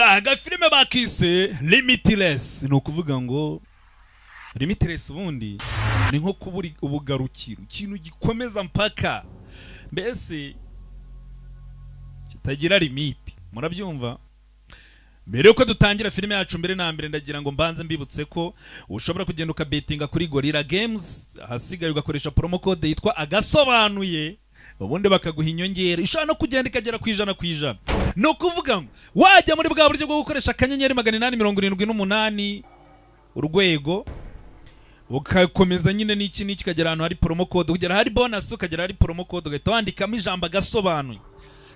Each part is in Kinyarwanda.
agafilime bakise Limitless. Ni ukuvuga ngo Limitless ubundi ni nko kuburi ubugarukiro, ikintu gikomeza mpaka mbese kitagira limit. Murabyumva? Mbere yuko dutangira filime yacu, mbere na mbere ndagira ngo mbanze mbibutse ko ushobora kugenda ukabetinga kuri Gorilla Games, hasigaye ugakoresha promo code yitwa Agasobanuye, ubundi bakaguha inyongera ishobora no kugenda ikagera ku 100%. No kuvuga ngo wajya muri bwa buryo bwo gukoresha akanyenyeri 878 urwego ukakomeza nyine n'iki kagera ahantu hari promo code, kugera hari bonus, ukagera hari promo code, ugahita wandikamo ijambo Agasobanuye,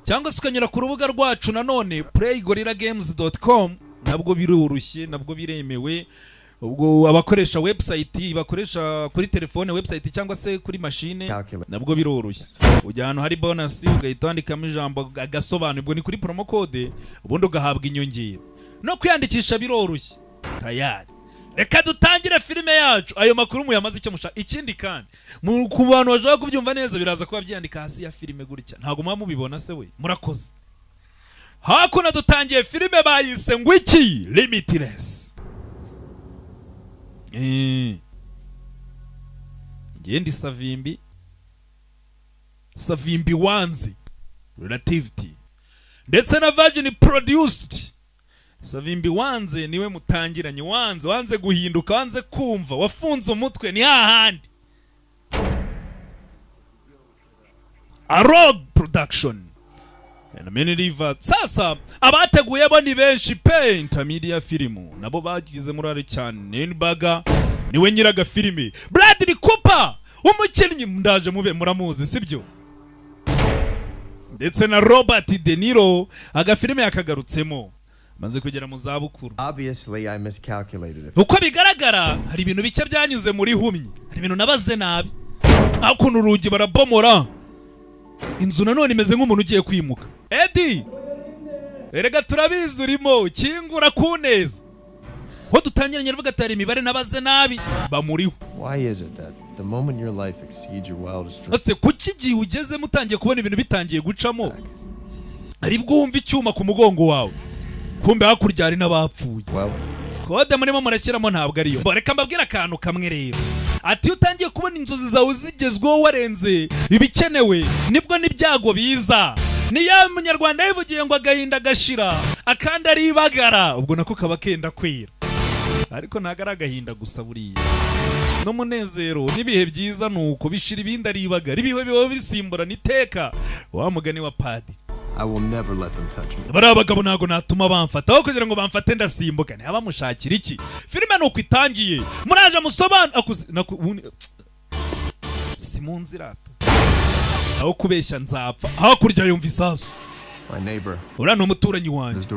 cyangwa se ukanyura ku rubuga rwacu nanone playgorillagames.com. nabwo birurushye, nabwo biremewe. Ubwo abakoresha website bakoresha kuri telefone website cyangwa se kuri machine nabwo birurushye. Ujya ahantu hari bonus ugahita wandikamo ijambo Agasobanuye, ubwo ni kuri promo code, ubundi ugahabwa inyongera. No kwiyandikisha birurushye tayari. Reka dutangire filime yacu. Ayo makuru muyamaze icyo mushaka. Ikindi kandi ku bantu bashaka kubyumva neza biraza kuba byandika hasi ya filime gutya, ntago mwa mubibona se we, murakoze. Hakuna dutangiye filime bayise ngo iki Limitless. Ngendi Savimbi wanze relativity ndetse na Virgin produced. Savimbi wanze niwe mutangiranye, wanze guhinduka, wanze kumva, wafunze umutwe ni hahandi. Arog production and many river. Sasa abateguye bo ni benshi pe. Intermedia filmu nabo bagize murare cyane. Nbaga niwe nyiraga filime. Bradley Cooper umukinnyi ndaje mube muramuzi sibyo, ndetse na Robert De Niro agafilime yakagarutsemo maze kugera mu zabukuru. Obviously I miscalculated it. Uko bigaragara hari ibintu bike byanyuze muri humye, hari ibintu nabaze nabi. Akuntu urugi barabomora, inzu nanone imeze nk'umuntu ugiye kwimuka. Eddie erega turabizi urimo kingura kuneza. Ho dutangiranye ruvuga atari imibare nabaze nabi bamuriho. Why is it that the moment your life exceeds your wildest dreams? Ase kuki gihe ugeze mutangiye kubona ibintu bitangiye gucamo ari bwumva icyuma ku mugongo wawe, kumbe hakurya hari n'abapfuye. Kode murimo murashyiramo ntabwo ariyo. Reka mbabwira akantu kamwe rero, ati utangiye kubona inzozi zawe zigezweho warenze ibikenewe nibwo n'ibyago biza. Ni ya munyarwanda yivugiye ngo agahinda gashira akandi ari ibagara, ubwo nako kaba kenda kwira. Ariko ntago agahinda gusa buriya no munezero nibihe byiza nuko bishira ibindi ari ibagara, ibihe biho bisimbura niteka wa mugani wa padi. I will never let them touch me. Bari abagabo nago natuma bamfata aho kugira ngo bamfate ndasimbuka. Ni abamushakira iki? Filime nuko itangiye muraje musobana simunzirata aho kubeshya nzapfa hakurya yumva isasu. My neighbor urano umuturanyi wanjye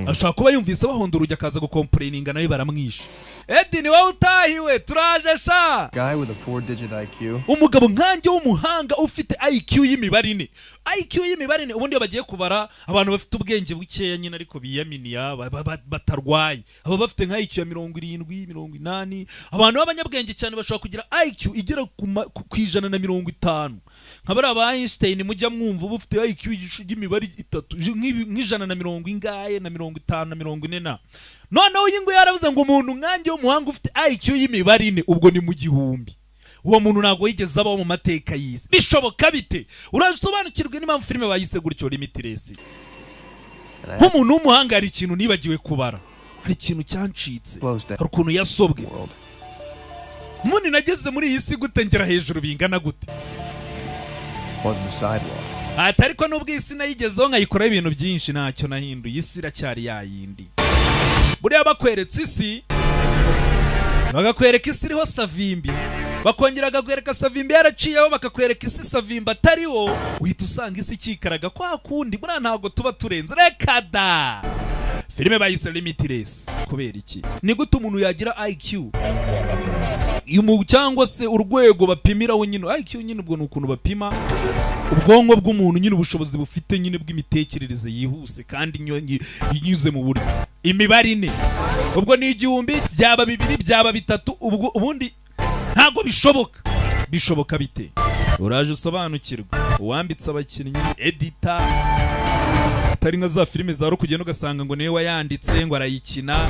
ashaka kuba yumvise bahonda urujya akaza gukomplaininga nawe baramwisha. Eddie ni wowe utahiwe turaje sha. Guy with a 4-digit IQ. Umugabo nkanjye w'umuhanga ufite IQ y'imibare ine. IQ y'imibare ine ubundi bagiye kubara abantu bafite ubwenge bukeya nyine ariko biyaminiya batarwaye. Abo bafite nka IQ ya 70, 80. Abantu b'abanyabwenge cyane bashobora kugira IQ igera ku 150. Nkabara aba Einstein mujya mwumva bufite IQ y'imibare 3 nk'ijana ingaye na 50 na 40. Noneho uyu ngo yaravuze ngo umuntu nkanjye w'umuhanga ufite IQ y'imibare ine ubwo ni mu gihumbi. Uwo muntu nago yigeze abaho mu mateka y'isi. Bishoboka bite? Urasobanukirwe n'impamvu filime bayise gutyo Limitless. Nk'umuntu w'umuhanga hari ikintu nibagiwe kubara, hari ikintu cyancitse, hari ukuntu yasobwe. Muni nageze muri iyi si gute ngera hejuru bingana gute? Was the sidewalk. Atariko nubwo isi nayigezeho nkayikora ibintu byinshi ntacyo nahinduye, isi iracyari yayindi. Buriya bakweretse isi bagakwereka isi iriho Savimbi, bakongera bagakwereka Savimbi yaraciyeho bakakwereka isi Savimbi atariho, uhita usanga isi ikikaraga kwa kundi. Buriya ntabwo tuba turenze. Reka da filime bayise Limitless kubera iki? Ni gute umuntu yagira IQ cyangwa se urwego bapimiraho nyine IQ nyine, ubwo nukuntu bapima ubwonko bw'umuntu nyine ubushobozi bufite nyine bw'imitekerereze yihuse kandi inyuze mu buryo imibare ine. Ubwo ni igihumbi byaba 2 byaba 3 ubwo ubundi ntago bishoboka. Bishoboka bite? Uraje usobanukirwa. Uwambitse abakinnyi editor atari nka za filime za ro kugenda ugasanga ngo niwe wayanditse ngo arayikina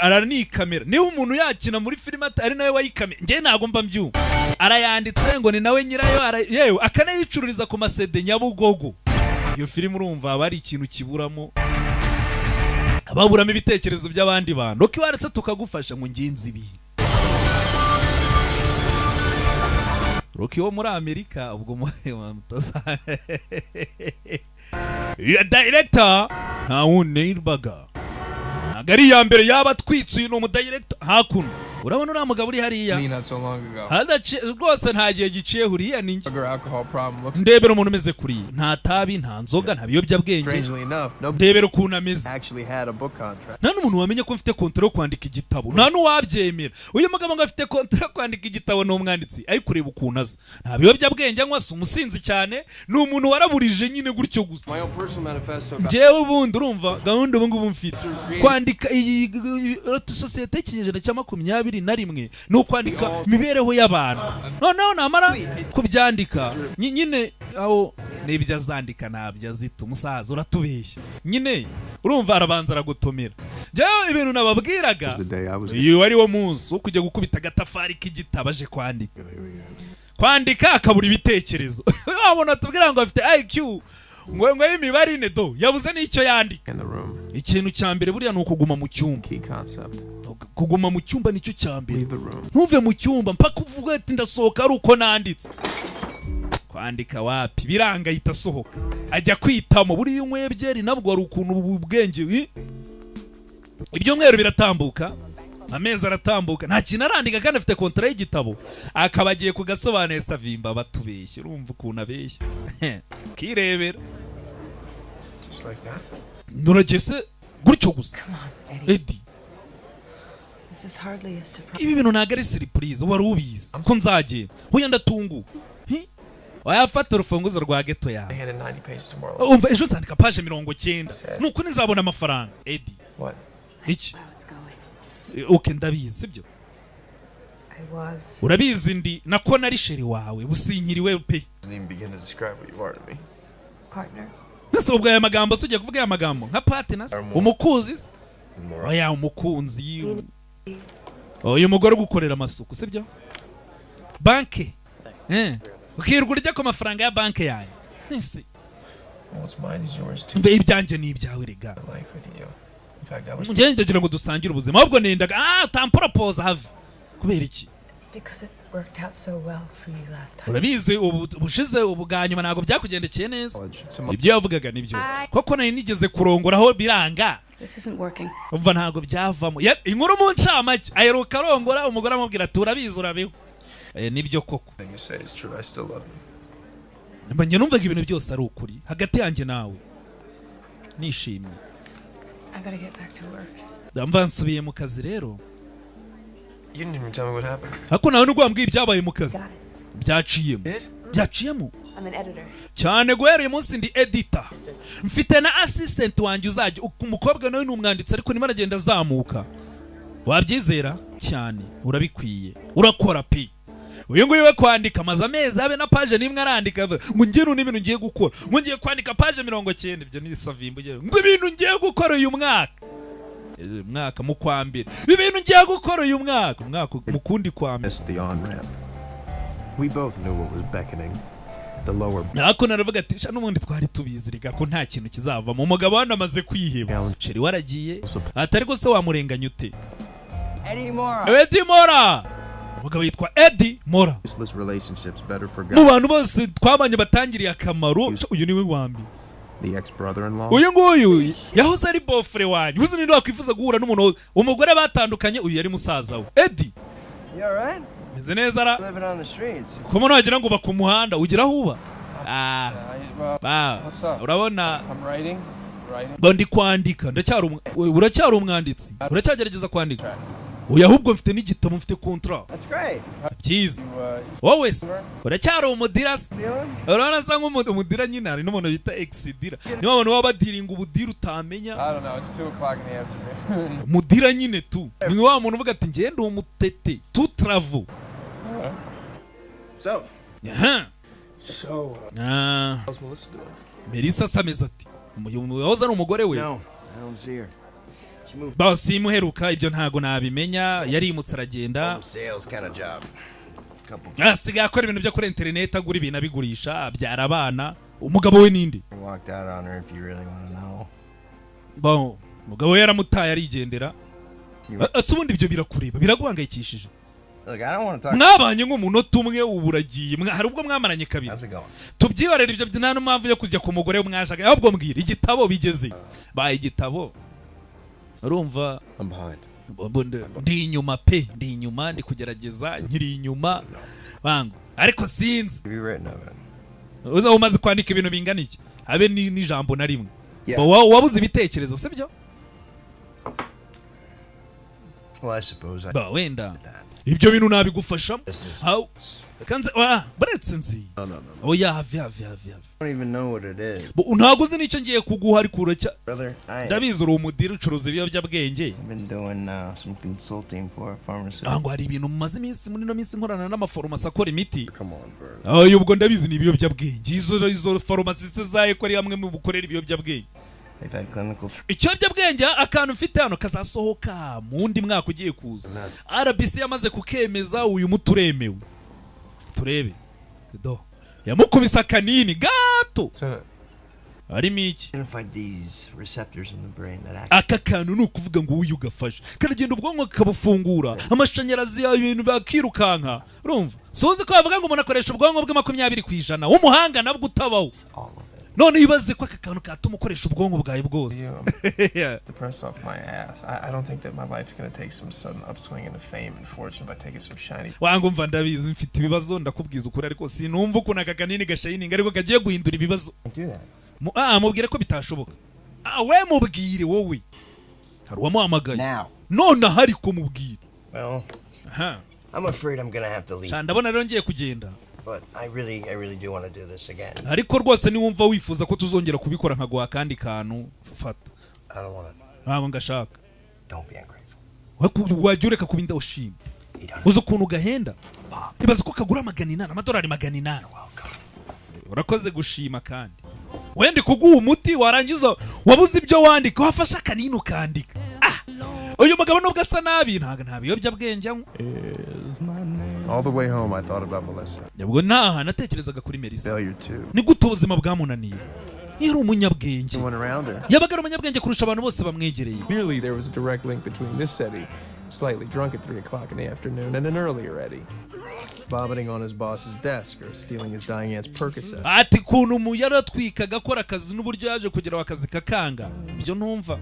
aranikamera niba umuntu yakina muri filime ari nawe wayikamera nge ntago mba mbyumva arayanditse ngo ni nawe nyirayo yewe akanayicururiza ku masede Nyabugogo iyo filime urumva aba ari ikintu kiburamo ababuramo ibitekerezo by'abandi bantu uko iwaretse tukagufasha ngo ngenzi ibi Rocky wo muri Amerika ubwo mutaza ya director nta wundi irbaga nagari ya mbere yaba twitsuye no mu director hakuno urabona uriya mugabo uri hariya rwose nta gihe giciye huriya ni ndebera umuntu umeze kuriya nta tabi nta nzoga nta biyobyabwenge ndebera ukuntu ameze nta n'umuntu wamenya ko mfite kontra yo kwandika igitabo nta n'uwabyemera uyu mugabo ngo afite kontra yo kwandika igitabo ni umwanditsi ariko ureba ukuntu aza nta biyobyabwenge anywa si umusinzi cyane ni umuntu waraburije nyine gutyo gusa njyewe ubundi urumva gahunda ubu ngubu mfite kwandika iyi sosiyete y'ikinyejana cya 21 ni ukwandika imibereho y'abantu noneho namara kubyandika nyine aho n'ibyo azandika nabyo azita umusaza uratubeshya nyine urumva arabanza aragutomera njyewe ibintu nababwiraga iyo ari wo munsi wo kujya gukubita agatafari k'igitabo aje kwandika akabura ibitekerezo wabona tubwira ngo afite IQ ngo y'imibare ine do yabuze n'icyo yandika ikintu cya mbere buriya ni ukuguma mu cyumba kuguma mu cyumba nicyo cya mbere ntuve mu cyumba mpaka uvuga ati ndasohoka ari uko nanditse kwandika wapi biranga yita sohoka ajya kwitamo buriya unywebye nabwo ari ukuntu ubwenge ibyumweru biratambuka amezi aratambuka nta kintu arandika kandi afite kontra y'igitabo akaba agiye kugasobanuye Savimbi batubeshye urumva ukuntu abeshya kirebera nuragese gutyo gusa Eddie ibi bintu ntago ari surprise wari ubizi ko nzagenda huye ndatungu wayafata urufunguzo rwa ghetto yawe umva ejo nzandika page 90 nuko nzabona amafaranga Eddie iki okay ndabizi sibyo urabizi ndi nako nari sheri wawe businyiriwe pe nese ubwo aya magambo sujya kuvuga aya magambo nka partners umukuzi oya umukunzi uyu mugore gukorera amasuku sibyo banke ukirwa urya ko amafaranga ya banke yawe nese mbe ibyanjye ni ibyawe rega njye ndagira ngo dusangire ubuzima ahubwo nendaga tampropose have kubera iki urabizi ubushize ubuganyuma ntabwo byakugendekeye neza ibyo yavugaga nibyo koko nari nigeze kurongoraho biranga umva ntabwo byavamo inkuru mu ncamake aheruka arongora umugore amubwira ati urabizi urabeho nibyo koko njye numvaga ibintu byose ari ukuri hagati yanjye nawe nishimye ndamva nsubiye mu kazi rero ariko nawe nubwo wambwiye ibyabaye mu kazi byaciyemo cyane guhera uyu munsi ndi editor mfite na assistant wanjye uzajya umukobwa nawe ni umwanditsi ariko nima aragenda azamuka wabyizera cyane urabikwiye urakora pe uyu nguyu we kwandika amaze amezi habe na page nimwe arandika ngo ngiye n'ibintu ngiye gukora ngo ngiye kwandika page 90 ibyo ni Savimbi ngo ibintu ngiye gukora uyu mwaka mu kwambere ibintu ngiye gukora uyu mwaka mu kundi kwambere nako naravuga ati sha n'ubundi twari tubizi rega ko nta kintu kizava mu mugabo wandi amaze kwiheba sheri waragiye atari ko se wamurenganya ute Eddie Mora umugabo yitwa Eddie Mora mu bantu bose twabanye batangiriye akamaro uyu niwe wambi uyu nguyu yahoze ari bofre wanyu uzi ninde wakwifuza guhura n'umuntu umugore batandukanye uyu yari musaza we Eddie meze neza ra ko mwana wagira ngo bakumuhanda ugira huba urabona ndi kwandika uracyari umwanditsi uracyagerageza kwandika uyu ahubwo mfite n'igitabo mfite kontra byiza wowe se uracyari umudira se urabona sa nk'umudira nyine hari n'umuntu bita exidira niba abantu baba badiringa ubudira utamenya umudira nyine tu ni wa muntu uvuga ati ngende umutete tu travel Melissa sameze ati wahoze ari umugore we No, I don't see her. She moved. bose imuheruka ibyo ntago nabimenya yarimutse aragenda Sales kind of job. asigaye akora ibintu byo kuri internet agura ibintu abigurisha abyara abana umugabo we ninde Walked out on her if you really want to know. bon umugabo we yaramutaye arigendera ase ubundi ibyo birakureba biraguhangayikishije Look, I don't want to talk. mwabanye nk'umunota umwe uburagiye hari ubwo mwamaranye kabiri How's it going? tubyibarira ibyo nta n'impamvu yo kujya ku mugore mwashaka ahubwo mbwira igitabo bigeze baye igitabo urumva I'm behind. ndi inyuma pe ndi inyuma ndi kugerageza nkiri inyuma bangu ariko sinzi Have you written of it? uza umaze kwandika ibintu bingana iki habe n'ijambo na rimwe Yeah. wabuze ibitekerezo sibyo Well, I suppose I ba wenda did that. ibyo bintu nabigufashamo This is. aho kanze baretse nzi No. oya have I don't even know what it is, ntago uzi n'icyo ngiye kuguha ariko uracya brother. ndabizi uri umudiri ucuruza ibiyobyabwenge I've been doing some consulting for a pharmaceutical. ahango hari ibintu mumaze iminsi muri ino minsi nkorana n'amafarumasi akora imiti Come on, Vern. ayo ubwo ndabizi ni ibiyobyabwenge izo farumasi se zaye ko ari hamwe mu bukorera ibiyobyabwenge They've had clinical. ikiyobyabwenge akantu mfite hano kazasohoka mu wundi mwaka ugiye kuza RBC yamaze kukemeza uyu muti uremewe turebe do yamukubise akanini gato So, harimo iki Identified these receptors in the brain that act. aka kantu ni ukuvuga ngo uyu ugafashe karagenda ubwonko kakabufungura amashanyarazi y'ibintu bakirukanka urumva suzi ko bavuga ngo umuntu akoresha ubwonko bwe 20% w'umuhanga nabwo utabaho All of it. none ibaze ko aka kantu katuma ukoresha ubwonko bwawe bwose The press off my ass. I don't think that my life's gonna take some sudden upswing into fame and fortune by taking some shiny. wanga umva ndabizi mfite ibibazo ndakubwiza ukuri ariko sinumva ukuntu aka kanini gashayininga ariko kagiye guhindura ibibazo Do that. mubwire ko bitashoboka we mubwire wowe hari uwamuhamagaye Now. none ahari kumubwira Well, aha I'm afraid I'm gonna have to leave. sha ndabona rero ngiye kugenda But I really do want to do this again. ariko rwose niwumva wifuza ko tuzongera kubikora nkaguha kandi kantu fata I don't want to. ntabwo ngashaka Don't be ungrateful. wajya ureka kuba indawushima You don't. uzi ukuntu gahenda ibaze ko kagura $800 $800 urakoze gushima kandi wenda kuguha umuti warangiza wabuze ibyo wandika wafashe akanini ukandika uyu mugabo nubwo asa nabi nta biyobyabwenge anywa all the way home, I thought about Melissa. nibwo ntaha natekerezaga kuri Melissa Failure too. ni gute ubuzima bwamunaniye yari umunyabwenge Someone around her. yabaga ari umunyabwenge kurusha abantu bose bamwegereye Clearly, there was a direct link between this Eddie, slightly drunk at 3 o'clock in the afternoon, and an earlier Eddie. Vomiting on his boss's desk or stealing his dying aunt's Percocet. ati kuntu umuyara atwikaga akora akazi n'uburyo yaje kugeraho akazi kakanga ibyo ntumva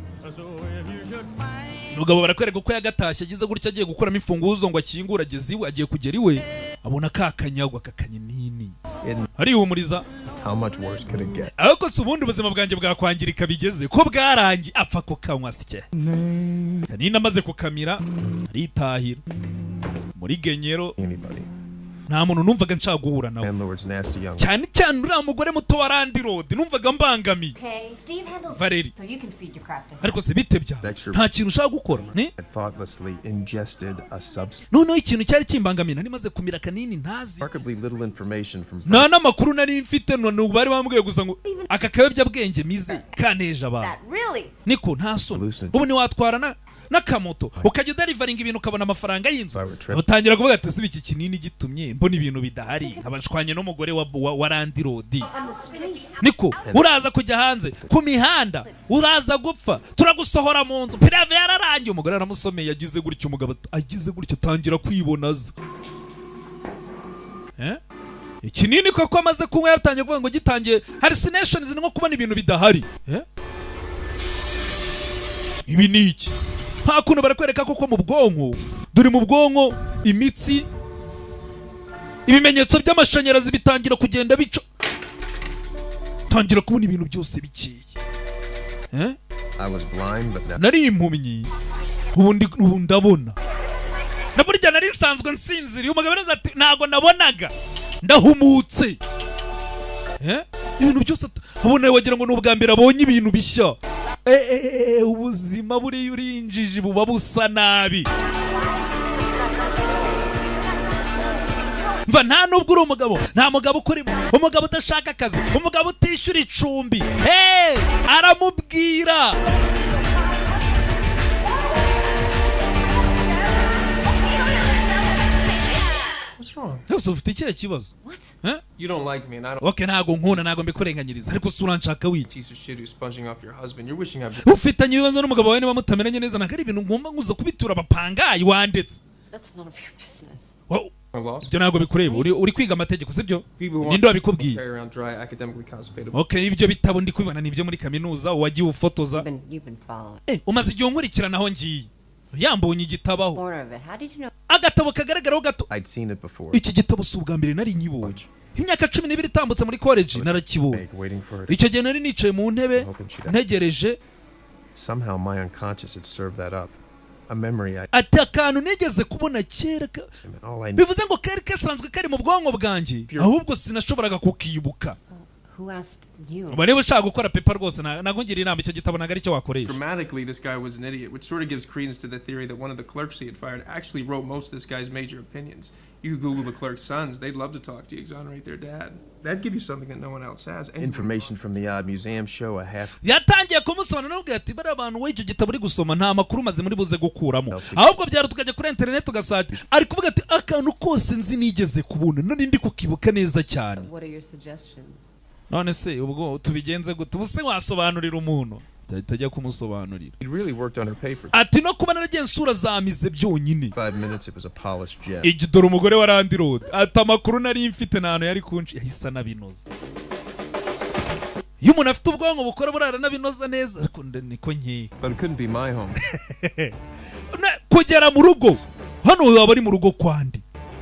Nugabo barakwereka ko yagatashye agize gutya agiye gukuramo imfunguzo ngo akingura ageze iwe agiye kugera iwe abona kakanyagwa kakanye nini ari humuriza How much worse could it get? ariko se ubundi ubuzima bwanjye bwakwangirika bigeze ko bwarangi apfa ko kanywa sike kanini amaze kukamira aritahira muri genyero Anybody. nta muntu numvaga nshaka guhura nawe Landlord's nasty young. cyane cyane uriya mugore muto wa Randy Road numvaga mbangamiye Okay, Steve handles Valerie. so you can feed your crap to him. ariko se bite bya nta kintu ushaka gukora ni Had thoughtlessly ingested a substance. noneho ikintu cyari kimbangamira nari maze kumira kanini ntazi Remarkably little information from. nta n'amakuru nari mfite none bari bambwiye gusa ngo aka kayobyabwenge mize kaneje abantu That really? niko nta soni Hallucinatory. ubu ntiwatwara n'akamoto ukajya uderivaringa ibintu ukabona amafaranga y'inzu Cyber trip. utangira kuvuga ati siba iki kinini gitumye mbona ibintu bidahari nkabashwanye n'umugore wa Randy Road On the street. niko uraza kujya hanze ku mihanda uraza gupfa turagusohora mu nzu pirave yararangiye umugore aramusomeye yagize gutyo umugabo agize gutyo tangira kwibonaza ikinini koko amaze kunywa yatangiye kuvuga ngo gitangiye hallucinations ni nko kubona ibintu bidahari ibi ni iki nta kuntu barakwereka koko mu bwonko duri mu bwonko imitsi ibimenyetso by'amashanyarazi bitangira kugenda bica tangira kubona ibintu byose bikeye I was blind, but now. nari impumyi ubu ndabona na burya nari nsanzwe nsinziriye umugabo araza ati ntago nabonaga ndahumutse ibintu byose abona wagira ngo ni ubwa mbere abonye ibintu bishya ubuzima buriya urinjije buba busa nabi mva nta nubwo uri umugabo, nta mugabo ukurimo, umugabo udashaka akazi, umugabo utishyura icumbi. Aramubwira What's wrong? ese ufite ikihe kibazo? What? You don't like me, and I don't. Okay, ntago nkunda, ntago mbikurenganyiriza, ariko sura nshaka wiki. Piece of shit who's sponging off your husband. You're wishing I'd. Ufitanye ibibazo n'umugabo wawe niba mutamenyanye neza, ntago ari ibintu ngomba nguza kubitura abapangayi wanditse. That's none of your business. Ibyo ntago bikureba, uri kwiga amategeko sibyo? People Ninde wabikubwiye? carry around dry, academically constipated. Okay, ibyo bitabo ndi kubibona nibyo muri kaminuza wagiye ufotoza. You've been following. Umaze igihe unkurikirana aho ngiye. Yambonye igitabaho. Corner of it. How did you know? Agatabo kagaragaraho gato. I'd seen it before. Iki gitabo si ubwa mbere nari nkibonye. Imyaka 12 itambutse muri college narakibonye. Waiting for it. Icyo gihe nari nicaye mu ntebe ntegereje. Somehow my unconscious had served that up. A memory ati akantu nigeze kubona kera bivuze ngo kari kasanzwe kari mu bwonko bwanjye, ahubwo sinashoboraga kukibuka. Who asked you? Niba ushaka gukora paper rwose nago ngira inama icyo gitabo nagari cyo wakoresha. Grammatically, this guy was an idiot, which sort of gives credence to the theory that one of the clerks he had fired actually wrote most of this guy's major opinions. You could Google the clerk's sons; they'd love to talk to you, exonerate their dad. That'd give you something that no one else has. information from the odd museum show a half. Yatangiye kumusobanura n'ubwo ati bari abantu we icyo gitabo uri gusoma nta makuru maze muri buze gukuramo, ahubwo byaro tukajya kuri internet ugasati ari kuvuga ati akantu kose nzi nigeze kubona none ndi kukibuka neza cyane. What are your suggestions? None se ubwo tubigenze gute? Ubuse wasobanurira umuntu tajya kumusobanurira. He really worked on her paper. Ati no kuba naragiye nsura zamize byonyine. 5 minutes it was a polished gem. Igidoro umugore wa Randy Road ati amakuru nari mfite nano yari kunshi yahisa nabinoza. Iyo umuntu afite ubwonko bukora burara nabinoza neza ariko niko nkeye. But it couldn't be my home. Kugera mu rugo hano waba ari mu rugo kwandi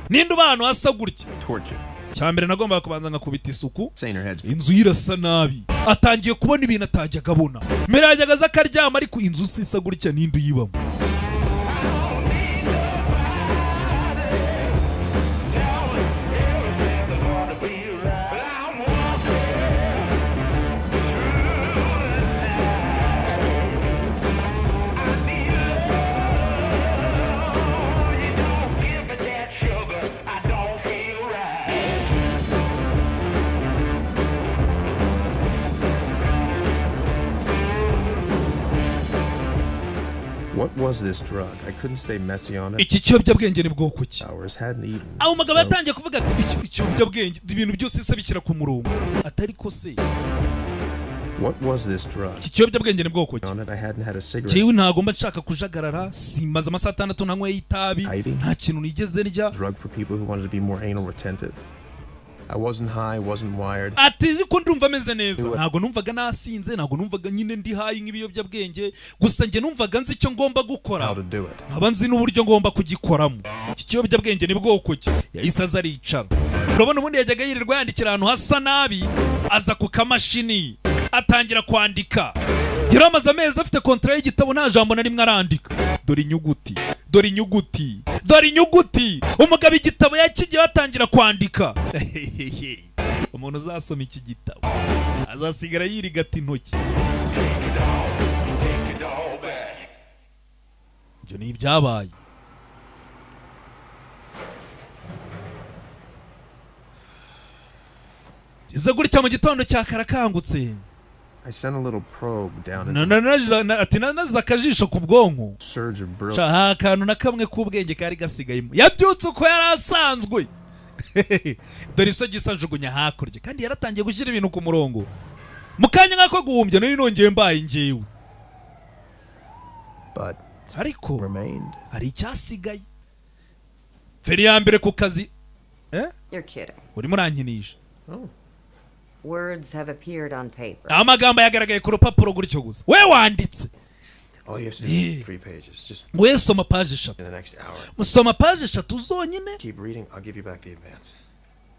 ninde ubano hasa gutya. Torture. Cyambere nagomba kubanza ngakubita isuku. Saner heads. Inzu yirasa nabi. Atangiye kubona ibintu atajyaga abona. Mbere yajyaga za karyama ariko inzu sisa gutya ninde uyibamo. What was this drug? I couldn't stay messy on it. Iki kiyobyabwenge ni bwoko ki? Hours hadn't eaten. Aho umugabo yatangiye kuvuga ati iki kiyobyabwenge ibintu byose se bishyira ku murongo. Atari ko se. What was this drug? Iki kiyobyabwenge ni bwoko ki? On it I hadn't had a cigarette. Jewe ntagomba nshaka kujagarara, simaze amasaha 6 nanyweye itabi, nta kintu nigeze ndya. Drug for people who wanted to be more anal retentive. I wasn't high, wasn't wired. Ati ko ndumva ameze neza, ntago numvaga nasinze, ntago numvaga nyine ndi high nk'ibiyobyabwenge, gusa nge numvaga nzi icyo ngomba gukora. How to do it. Nkaba nzi n'uburyo ngomba kugikoramo. Iki kiyobyabwenge ni bwoko ki? Yahise aza aricara. Urabona ubundi yajyaga yirirwa yandikira ahantu hasa nabi, aza ku kamashini atangira kwandika. Yari amaze amezi afite kontra y'igitabo nta jambo na rimwe arandika. Dore inyuguti, dore inyuguti, dore inyuguti. Umugabo igitabo yakigiye atangira kwandika. Umuntu uzasoma iki gitabo azasigara yirigata intoki. Ibyo ni ibyabaye. Iza gutya mu gitondo cya karakangutse. I sent a little probe down ati naza akajisho ku bwonko. Surge of brilliance. Shaha akantu na kamwe k'ubwenge kari gasigayemo. Yabyutse uko yari asanzwe. Dore iso gisajugunya hakurya kandi yaratangiye gushyira ibintu ku murongo. Mukanya nkako guhumbya nari nongeye mbaye ngewe. But ariko remained. Hari icyasigaye. Feri ya mbere ku kazi. You're kidding. Urimo urankinisha. Oh. Words have appeared on paper. Amagambo yagaragaye ku rupapuro gutyo gusa. We wanditse. All you have to do is 3 pages. Just we soma page 3. in the next hour. Musoma page 3 zonyine. Keep reading. I'll give you back the advance.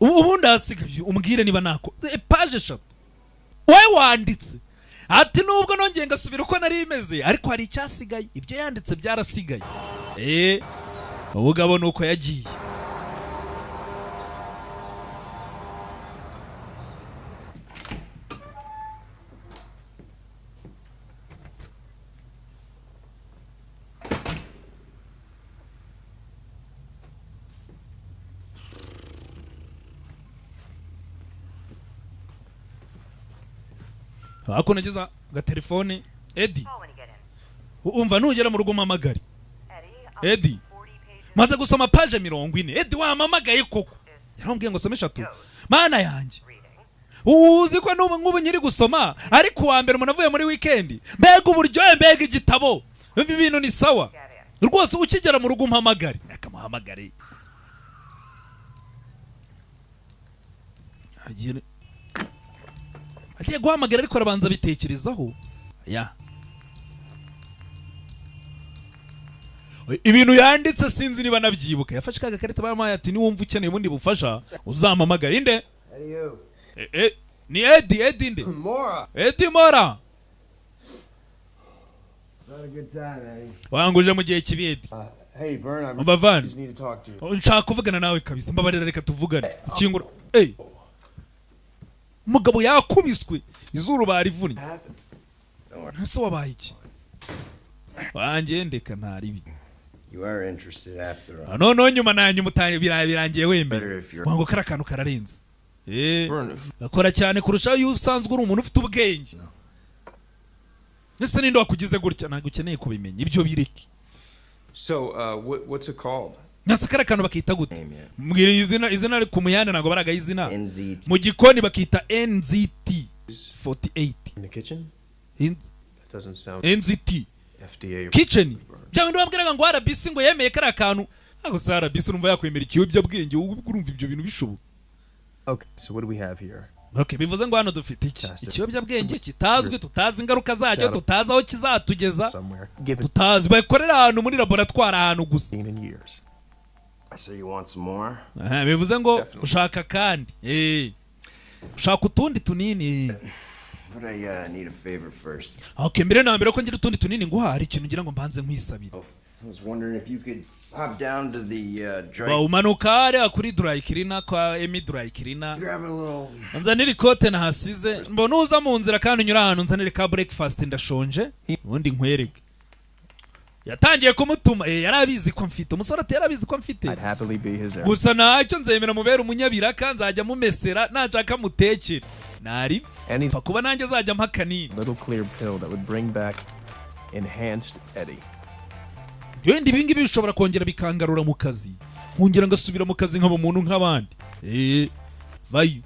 Ubundi asigaye umbwire niba nako. Page 3. We wanditse. Ati nubwo nongeye ngasubira uko nari imeze ariko hari icyasigaye. Ibyo yanditse byarasigaye. Ubugabo nuko yagiye. ako nageza agatelefone Eddie umva nugera mu rugo mpamagare Eddie maze gusoma page 40 Eddie wamamagaye koko yarambwiye ngo some 3 mana yanjye uzi ko n'ubu nyiri gusoma ariko wa mbere umuntu avuye muri weekend mbega uburyohe mbega igitabo ibi bintu ni sawa rwose ukigera mu rugo mpamagare akamuhamagare agiye guhamagara ariko arabanza bitekerezaho ya ibintu yanditse sinzi niba nabyibuka yafashe kaga karita bamaye ati ni wumva ukeneye ubundi bufasha uzampamagara inde ni Eddie inde Eddie Mora wanguje mu gihe kibi Eddie Hey Vern, Van, just need to talk to you. nshaka kuvugana nawe kabisa mbabarira reka tuvugane ukingura umugabo yakubiswe izuru barivunnye ese wabaye iki wanjye ndeka ntaribi You are interested after all. no nyuma nanyu mutanye birangiye wembe wango karakantu kararenze akora cyane kurushaho iyo usanzwe uri umuntu ufite ubwenge nese ninde wakugize gutya ntabwo ukeneye kubimenya ibyo bireke So, what's it called? nase karakantu bakita gute mbwira izina ku muyane ntabwo baraga izina NZT. mu gikoni bakita NZT 48 In the kitchen? That doesn't sound NZT FDA. kitchen byawe ndababwiraga ngo RBC ngo yemeye kara kantu ntabwo se RBC urumva yakwemera ikiyobyabwenge urumva ibyo bintu bishoboka. Okay, so what do we have here? Okay, bivuze ngo hano dufite iki ikiyobyabwenge kitazwi tutazi ingaruka zacyo tutazi aho kizatugeza tutazi bakorera ahantu muri laboratoire ahantu gusa. So you want some more? Bivuze ngo ushaka kandi ushaka utundi tunini. But I need a favor first. Okay, mbere na mbere ko ngira utundi tunini nguha hari ikintu ngira ngo mbanze nkwisabira. I was wondering if you could hop down to the dry. Umanuka ari kuri dry cleaner kwa Emi dry cleaner. Grab a little. Nzanira ikote na hasize. Mbona uza mu nzira kandi unyura ahantu nzanira ka breakfast ndashonje. Ubundi nkwereke. Yatangiye kumutuma yarabizi ko mfite umusore ati yarabizi ko mfite. Gusa ntacyo nzemera mubera umunyabira kanzajya mumesera nashaka mutekere. Nari fa kuba nanjye zajya mpakanini. Little clear pill that would bring back enhanced Eddie. Yendi bingibi bishobora kongera bikangarura mu kazi. Nkongera ngasubira mu kazi nk'abo muntu nk'abandi. Vayo.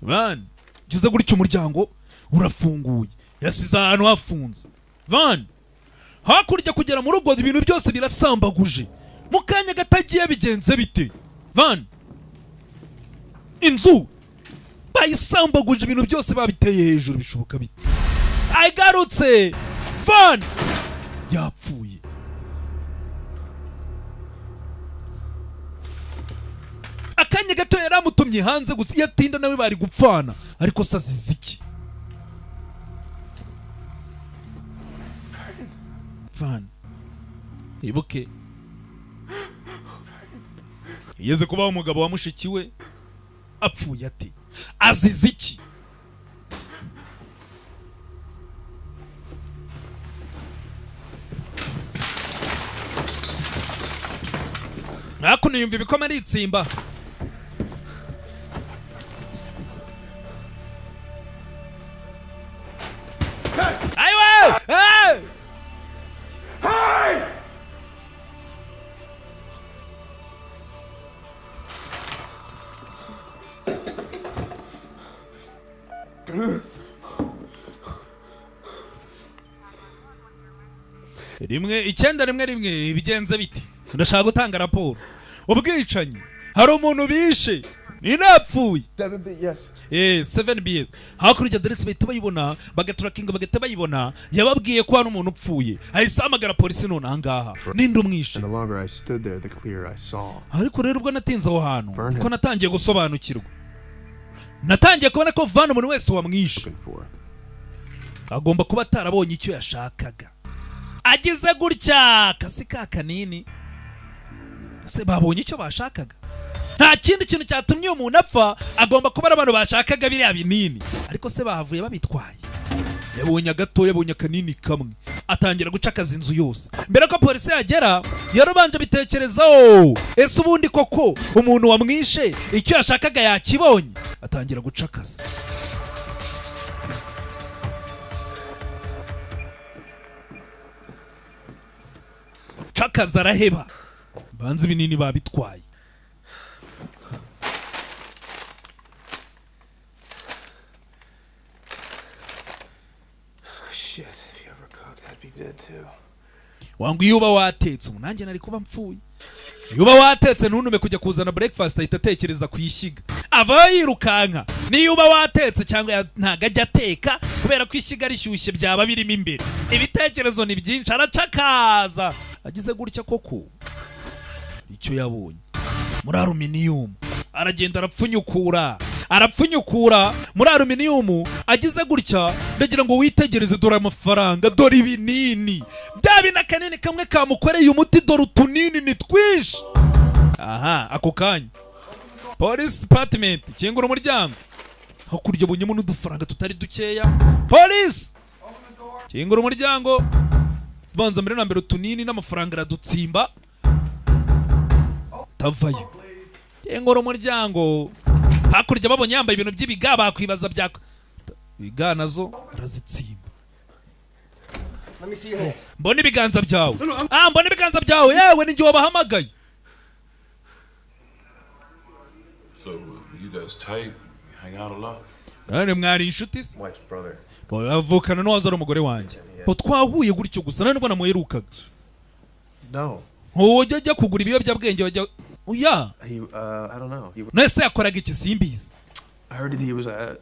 Van, juze gutyo umuryango urafunguye. Yasize ahantu hafunze. Van, hakurya kugera mu rugo ibintu byose birasambaguje. Mu kanya gatagiye bigenze bite? Van, inzu bayisambaguje ibintu byose babiteye hejuru bishoboka bite? Aigarutse Van yapfuye. Akanya gato yaramutumye hanze gusa yatinda nawe bari gupfana ariko sazize iki? Van ibuke yeze kuba umugabo wa mushikiwe apfuye ati azize iki? Nakuno yumva ibikoma ari itsimba. Aiwa! Hey! Hey! rimwe bigenze biti ndashaka gutanga raporo ubwicanyi hari umuntu bishe ni napfuye 7B yes 7B hakurya address bahita bayibona bagatrackinga bagahita bayibona yababwiye ko hano umuntu upfuye ahise amagara polisi none ahangaha ninde umwishe. The longer I stood there the clearer I saw. Ariko rero ubwo natinze aho hantu ko natangiye gusobanukirwa natangiye kubona ko Van umuntu wese wamwishe agomba kuba atarabonye icyo yashakaga agize gutya kasi ka kanini se babonye icyo bashakaga nta kindi kintu cyatumye umuntu apfa agomba kuba abantu bashakaga biriya binini ariko se bahavuye babitwaye yabonye gato yabonye kanini kamwe atangira gucakaza inzu yose. Mbere ko polisi yagera yarabanje bitekerezaho, ese ubundi koko umuntu wamwishe icyo yashakaga yakibonye. Atangira gucakaza. Cakaza araheba, banze ibinini babitwaye. Wangu iyo uba watetse umunange nari kuba mpfuye. Iyo uba watetse ntunume kujya kuzana breakfast ahita atekereza kuyishyiga. Ava yirukanka. Niyo uba watetse cyangwa ntago ajya ateka kubera ko ishyiga rishyushye byaba birimo imbere. Ibitekerezo ni byinshi aracakaza. Agize gutya koko icyo yabonye muri aluminium aragenda arapfunyukura muri aluminium. Agize gutya ndagira ngo witegereze, dore amafaranga, dore ibinini bya bina kanini kamwe kamukoreye umuti, dore utunini ni twinshi. Aha, ako kanya police department kingura umuryango, hakurya bunyemo n'udufaranga tutari dukeya. Police kingura umuryango, banza mbere na mbere utunini n'amafaranga aradutsimba tavayo. Kingura umuryango, hakurya babonye yambaye ibintu by'ibiga bakwibaza bya biga nazo arazitsimba. Mbona ibiganza byawe, mbona ibiganza byawe, yewe ni njye bahamagaye. So you guys tight, hang out a lot. None mwari inshuti se? Wife's brother. Avukana n'uwaza ari umugore wanjye. Po twahuye gutyo gusa none ngo namuherukaga. No. Ujya kugura ibiyobyabwenge wajya oya. I don't know. Nese yakoraga iki simbizi. I heard that he was a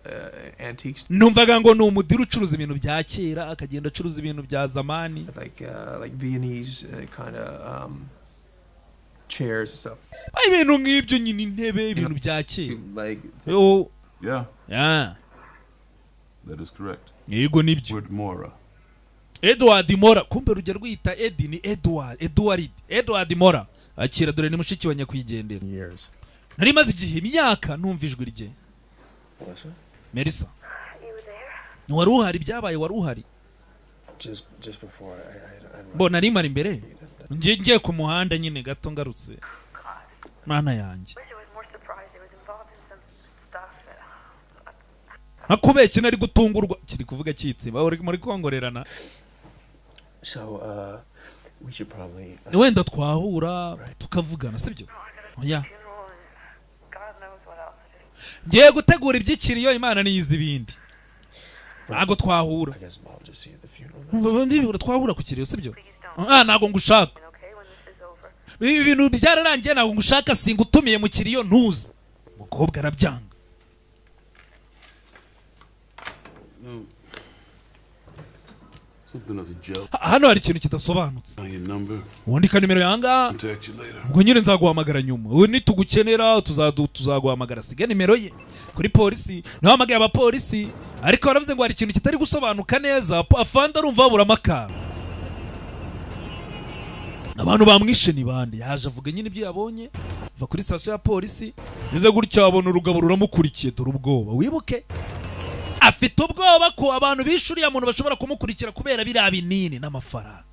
antiques. Numvaga ngo ni umudiri ucuruza ibintu bya kera akagenda acuruza ibintu bya zamani. Like Viennese kind of chairs and stuff. Ibintu nk'ibyo nyine, intebe, ibintu bya kera. Like Yeah. Yeah. That is correct. Yego nibyo. Edward Mora, kumbe rujya rwita Edi ni Edward Mora. Akira dore ni mushiki wa nyakwigendera. Nari maze igihe imyaka numva ijwi rye. Melissa. Wari uhari byabaye, wari uhari. Just before I Mbona nari mari imbere. Ngiye ku muhanda nyine gato ngarutse. Mana yanjye. Nakubeshye nari gutungurwa kiri kuvuga kitsimba uri muri kongorerana. So we should probably wenda twahura tukavugana sibyo? Oya. Ngiye gutegura ibyikiriyo Imana niyizi ibindi. Ntago twahura. Twahura ku kiriyo sibyo? Ntago ngushaka. Ibi bintu byararangiye, ntago ngushaka, singutumiye mu kiriyo ntuze. Mukobwa arabyanga. Hano hari ikintu kidasobanutse. Wandika nimero yanga. Ubwo nyine nzaguhamagara nyuma. Ubu nitugukenera tuzaguhamagara. Siga nimero ye kuri polisi. Nahamagaye abapolisi ariko baravuze ngo hari ikintu kitari gusobanuka neza. Afanda arumva babura amakara. Abantu bamwishe ni bande? Yaje avuga nyine ibyo yabonye. Va kuri station ya polisi. Nize gutya abona urugabo ruramukurikiye, dore ubwoba. Wibuke afite ubwoba ko abantu bishuriye umuntu bashobora kumukurikira kubera biriya binini n'amafaranga.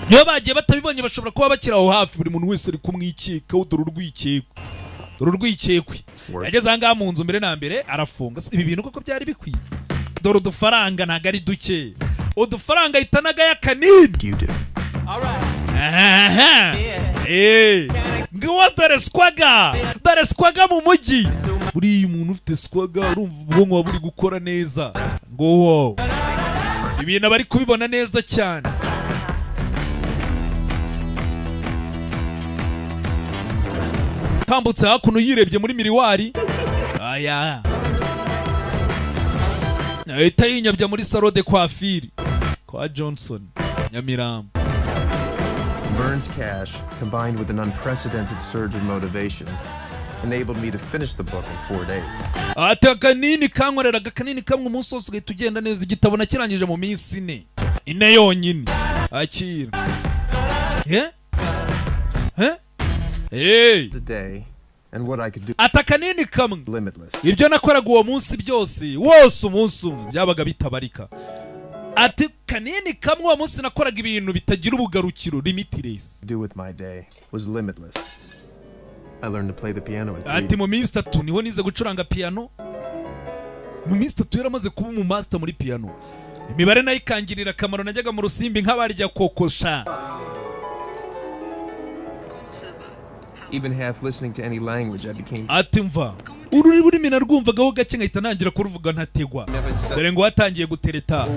Niyo bagiye batabibonye bashobora kuba bakira aho hafi, buri muntu wese ari kumwikeka, dore urwikekwe. Yageze ahangaha mu nzu mbere na mbere arafunga. Ibi bintu koko byari bikwiye. Dore udufaranga ntago ari duke. Udufaranga itanaga ya kanini. Ngo dore skwaga mu mujyi. Buri umuntu ufite skwaga urumva ubwonko buri gukora neza. Ngo ibintu bari kubibona neza cyane. Tambutse hakuno yirebye muri miriwari. Aya. Ahita yinyabya muri salon de coiffure kwa Johnson Nyamirambo. Vern's cash, combined with an unprecedented surge in motivation, enabled me to finish the book in 4 days. Ati kanini kankoreraga kanini kamwe umunsi wose ugahita ugenda neza. Igitabo nakirangije mu minsi ine yonyine. Akira. The day and what I could do. Ata kanini kamwe. Limitless. Ibyo nakoraga uwo munsi byose wose umunsi byabaga bitabarika. ati kanini kamwe wa munsi nakoraga ibintu bitagira ubugarukiro Limitless. Do with my day was limitless. I learned to play the piano at ati mu minsi 3 niho nize gucuranga piano. Mu minsi 3 yaramaze kuba mu master muri piano. Imibare nayo ikangirira akamaro, najyaga mu rusimbi nk'abarya kokosha. Even half listening to any language I became. Ati mva ururi burimi narwumvagaho gake nkahita nangira kuruvuga ntategwa. Dore ngo watangiye gutereta.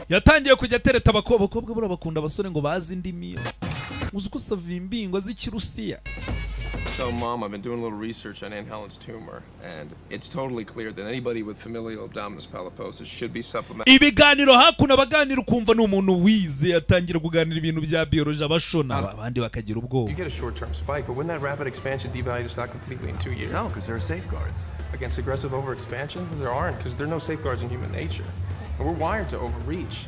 Yatangiye kujya tereta abakobwa bura bakunda abasore ngo bazi indimi. Uzi ko Savimbi ngo azi Kirusiya. So, Mom, I've been doing a little research on Aunt Helen's tumor, and it's totally clear that anybody with familial abdominis polyposis should be supplemented. Ibiganiro hakuna abaganira ukumva n'umuntu wize atangira kuganira ibintu bya biology abashona abandi bakagira ubwoba. You get a short-term spike, but wouldn't that rapid expansion devalue the stock completely in 2 years? No, because there are safeguards. Against aggressive overexpansion? There aren't, because there are no safeguards in human nature. And we're wired to overreach.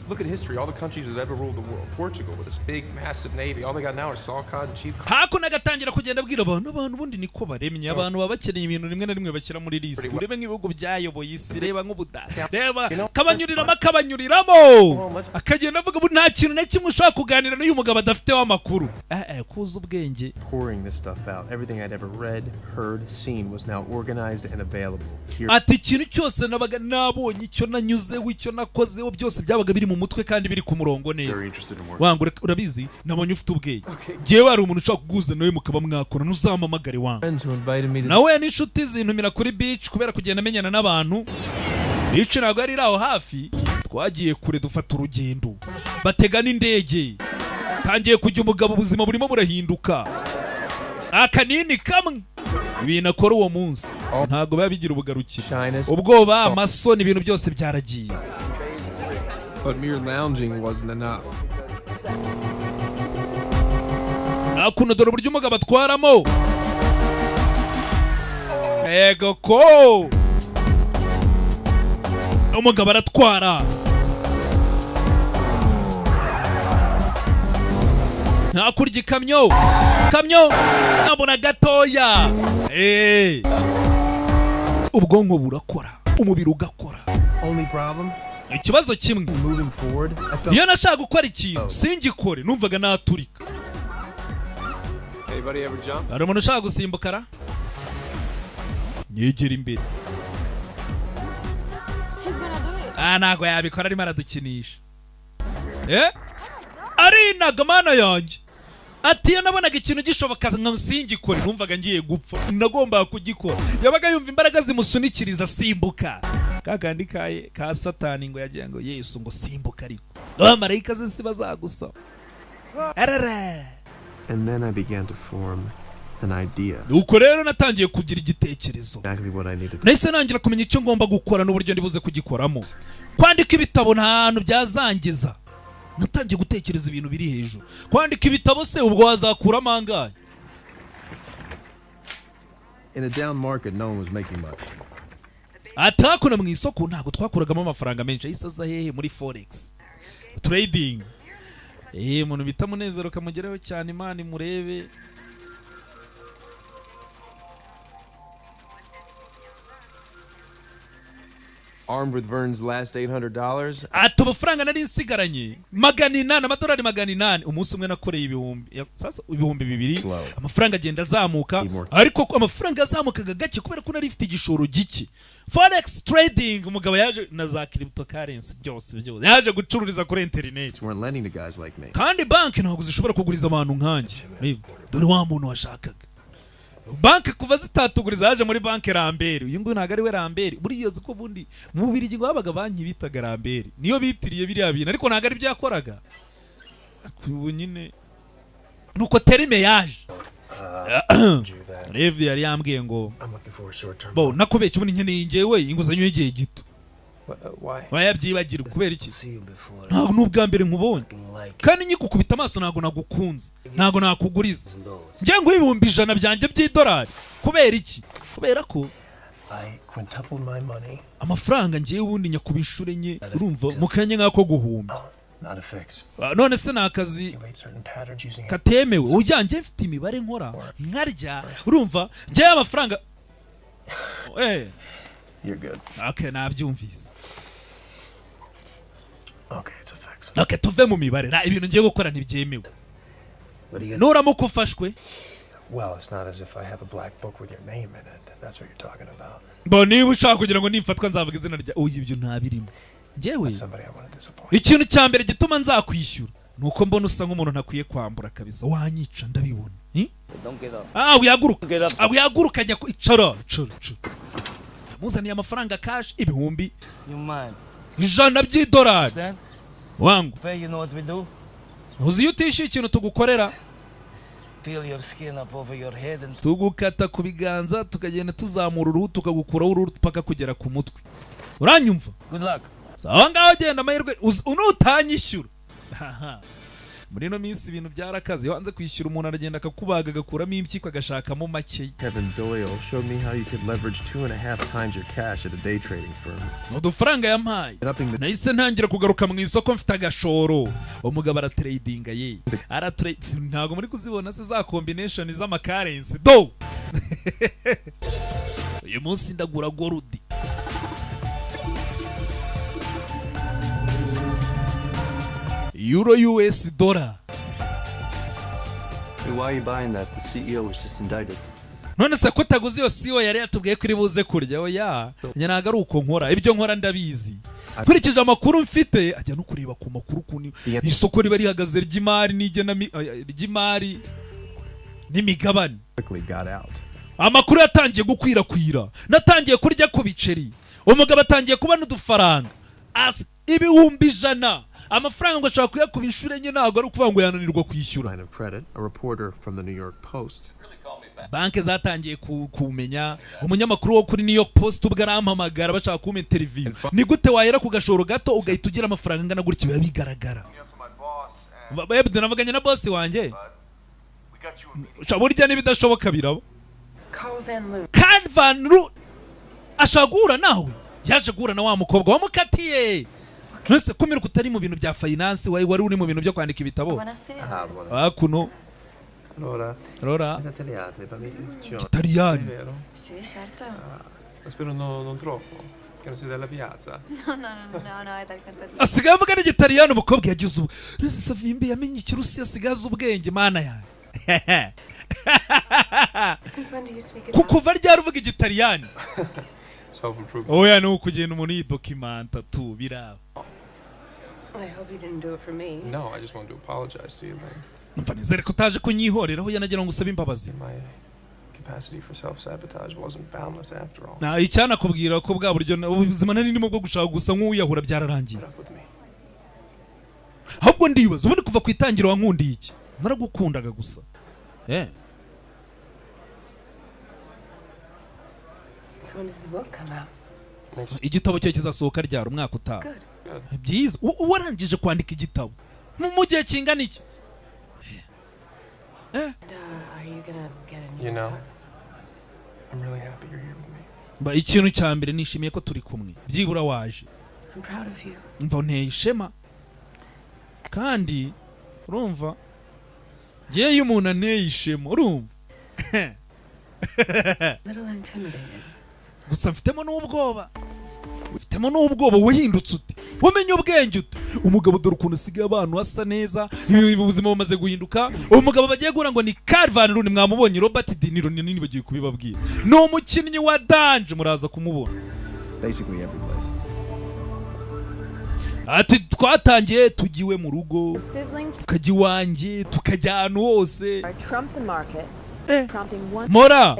Look at history, all the countries that ever ruled the world. Portugal with its big, massive navy. All they got now are saw cod and cheap cod. Hakuna gatangira kugenda abwira abantu bundi niko baremye abantu babakeneye ibintu rimwe na rimwe bashyira muri list. Urebe nk'ibihugu byayoboye isi, reba nk'Ubudage. Reba kabanyuriramo akagenda avuga bu nta kintu na kimwe ushaka kuganira n'uyu mugabo adafite w'amakuru. Kuza ubwenge. Pouring this stuff out. Everything I'd ever read, heard, seen was now organized and available. Ati ikintu cyose nabaga nabonye icyo nanyuzeho icyo nakozeho byose byabaga biri mu mutwe kandi biri ku murongo neza. Wangu urabizi nabonye ufite ubwenge. Jewe ari umuntu ushaka kuguza nawe mukaba mwakora ntuzamamagare wangu. Nawe n'inshuti zintumira kuri beach kubera kugenda menyana n'abantu. Beach ntabwo ari aho hafi. Twagiye kure dufata urugendo. Batega n'indege. Tangiye kujya umugabo ubuzima burimo burahinduka. Akanini kamwe. Ibintu akora uwo munsi ntabwo babigira ubugarukiro. Ubwoba amasoni ibintu byose byaragiye. But mere lounging wasn't enough. Akuna dore uburyo umugabo atwaramo. Ego ko. Umugabo aratwara. Ntakurya ikamyo. Kamyo nabona gatoya. Ubwonko burakora. Umubiri ugakora. Only problem? Ikibazo kimwe. Moving forward, iyo nashaka gukora ikintu singikore numvaga naturika. Anybody ever jump? Hari umuntu ushaka gusimbukara? Nyegera imbere. Ntago yabikora arimo aradukinisha. Ari nagamana yanjye. Ati iyo nabonaga ikintu gishoboka nka singikore numvaga ngiye gupfa. Nagomba kugikora. Yabaga yumva imbaraga zimusunikiriza simbuka. Kakandi ka Satani ngo yagiye ngo Yesu ngo simbuka ariko. Abamarayika zisi bazagusa. Arara. And then I began to form an idea. Uko rero natangiye kugira igitekerezo. Exactly what I needed. Nahise nangira kumenya icyo ngomba gukora n'uburyo ndibuze kugikoramo. Kwandika ibitabo nta hantu byazangiza. Natangiye gutekereza ibintu biri hejuru. Kwandika ibitabo se ubwo wazakuramo angahe? In a down market, no one was making much. Atakuna mu isoko ntago twakuragamo amafaranga menshi ayisaza hehe muri forex trading. Umuntu bita Munezero kamugeraho cyane Imana murebe. Armed with Vern's last $800. Ati amafaranga nari nsigaranye $800 amadolari $800 umunsi umwe nakoreye sasa ibihumbi 2 amafaranga agenda azamuka ariko amafaranga azamukaga gake kubera ko nari ifite igishoro gike. Forex trading umugabo yaje na za cryptocurrency byose yaje gucururiza kuri internet. Weren't lending to guys like me. Kandi banki ntabwo zishobora kuguriza abantu nkanjye. Dore wa muntu washakaga banki kuva zitatuguriza yaje muri banki Rambere. Uyu nguyu ntago ari we Rambere. Buriya uko bundi mu Bubiligi ngo habaga banki bitaga Rambere niyo bitiriye biriya bintu ariko ntago ari byakoraga. Ubu nyine nuko terime yaje. Levi yari yambwiye ngo bo nakubeshye ubundi nkeneye njyewe inguzanyo y'igihe gito. Wayabyibagirwa kubera iki? Ntabwo n'ubwa mbere nkubonye kandi nyikukubita amaso ntabwo nagukunze ntabwo nakuguriza njye ngo ibihumbi 100 byanjye by'idolari kubera iki? Kubera ko amafaranga njyewe ubundi nyakuba inshuro enye urumva mukanye nkako guhumbya. None se nakazi katemewe ujyanje mfite imibare nkora nkarya urumva njye amafaranga You're good. Okay, nabyumvise. Okay, it's a fix. Okay, tuve mu mibare. Ibintu ngiye gukora ntibyemewe. Nuramuka ufashwe. Well, it's not as if I have a black book with your name in it. That's what you're talking about. Bo niba ushaka kugira ngo nimfatwa nzavuga izina rya ibyo ntabirimo. Jewe. Somebody I want to disappoint. Ikintu cya mbere gituma nzakwishyura nuko mbona usa nk'umuntu ntakwiye kwambura kabisa. Wanyica ndabibona. Don't get up. Wihaguruka ajya icara. Muzaniye amafaranga cash ibihumbi. You mind? $100 by'idolari. Wangu. Pay, you know what we do? Uzi iyo utishyuye ikintu tugukorera? Peel your skin up over your head and tugukata ku biganza tukagenda tuzamura uruhu tukagukuraho uruhu paka kugera ku mutwe. Uranyumva? Good luck. Sawa ngaho genda amahirwe unutanyishyura. Muri no minsi ibintu byarakaze wanze kwishyura umuntu aragenda akakubaga agakuramo impyiko agashakamo make. Kevin Doyle showed me how you could leverage 2.5 times your cash at a day trading firm. Udufaranga yampaye. Nahise ntangira kugaruka mu isoko mfite agashoro. Umugabo aratradinga ye. Aratrade ntago muri kuzibona se za combination z'ama currency. Do. Uyu munsi ndagura gold. Euro US dollar. Why are you buying that? The CEO was just indicted. None se ko taguze iyo CEO yari yatubwiye ko iri buze kurya oya. Nyaga ari uko nkora. Ibyo nkora ndabizi. Kurikije amakuru mfite ajya no kureba ku makuru kuni isoko riba rihagaze ry'imari n'igena ry'imari n'imigabane. Amakuru yatangiye gukwirakwira. Natangiye kurya ku biceri. Umugabo atangiye kubana udufaranga. Ibihumbi 100. Amafaranga ngo ashaka kuyakuba inshure nye ntago ari ukuvuga ngo yananirwa kwishyura. A reporter from the New York Post. Banke zatangiye kumenya umunyamakuru wo kuri New York Post ubwo arampamagara bashaka kuma interview. Ni gute wahera ku gashoro gato ugahita ugira amafaranga ngana gutyo biba bigaragara. Bebde navuganye na boss wanjye. Burya n'ibidashoboka birabo. Carl Van Lu ashagura nawe yaje gura na wa mukobwa wamukatiye. Nese kumira kutari mu bintu bya finance wari uri mu bintu byo kwandika ibitabo. Kuno. Allora. Italiano. Sì, certo. Spero non troppo. Che non sei della piazza. No, è dal contadino. Asigaye avuga n'Igitaliano mukobwa yagize ubu. Nese Savimbi yamenye ikirusi asigaza ubwenge mana ya. Since when do you speak it? Kuva ryari uvuga Igitaliano? Self-improvement. Oya no kugenda umuntu yidokimanta tu biraba. I hope you didn't do it for me. No, I just wanted to apologize to you, man. Numva nizere ko utaje kunyihorera aho yanagira ngo usabe imbabazi. My capacity for self-sabotage wasn't boundless after all. Na icyana kubwira ko bwa buryo ubuzima nari ndimo bwo gushaka gusa nk'uyahura byararangiye. Ahubwo ndibaza ubundi kuva ku itangiro wankundiye iki? Naragukundaga gusa. So when does the book come out? Igitabo cyo kizasohoka ryari umwaka utaha. Byiza. Warangije kwandika igitabo. Mu gihe kingana iki? Are you gonna get a new You know, I'm really happy you're here with me. Ba ikintu cya mbere nishimiye ko turi kumwe. Byibura waje. I'm proud of you. Mva nteye ishema. Kandi urumva ngiye iyo umuntu anteye ishema urumva. Little intimidated. Gusa mfitemo n'ubwoba. Mfitemo n'ubwoba wahindutse ute? Wamenye ubwenge ute? Umugabo dore ukuntu usigaye abantu asa neza, ubuzima bumaze guhinduka. Umugabo bagiye gura ngo ni Carl Van Lu mwamubonye Robert De Niro nini bagiye kubibabwira. No umukinnyi wa Danje muraza kumubona. Basically every place. Ati twatangiye tugiwe mu rugo. Tukajya iwanjye, tukajya ahantu hose. Mora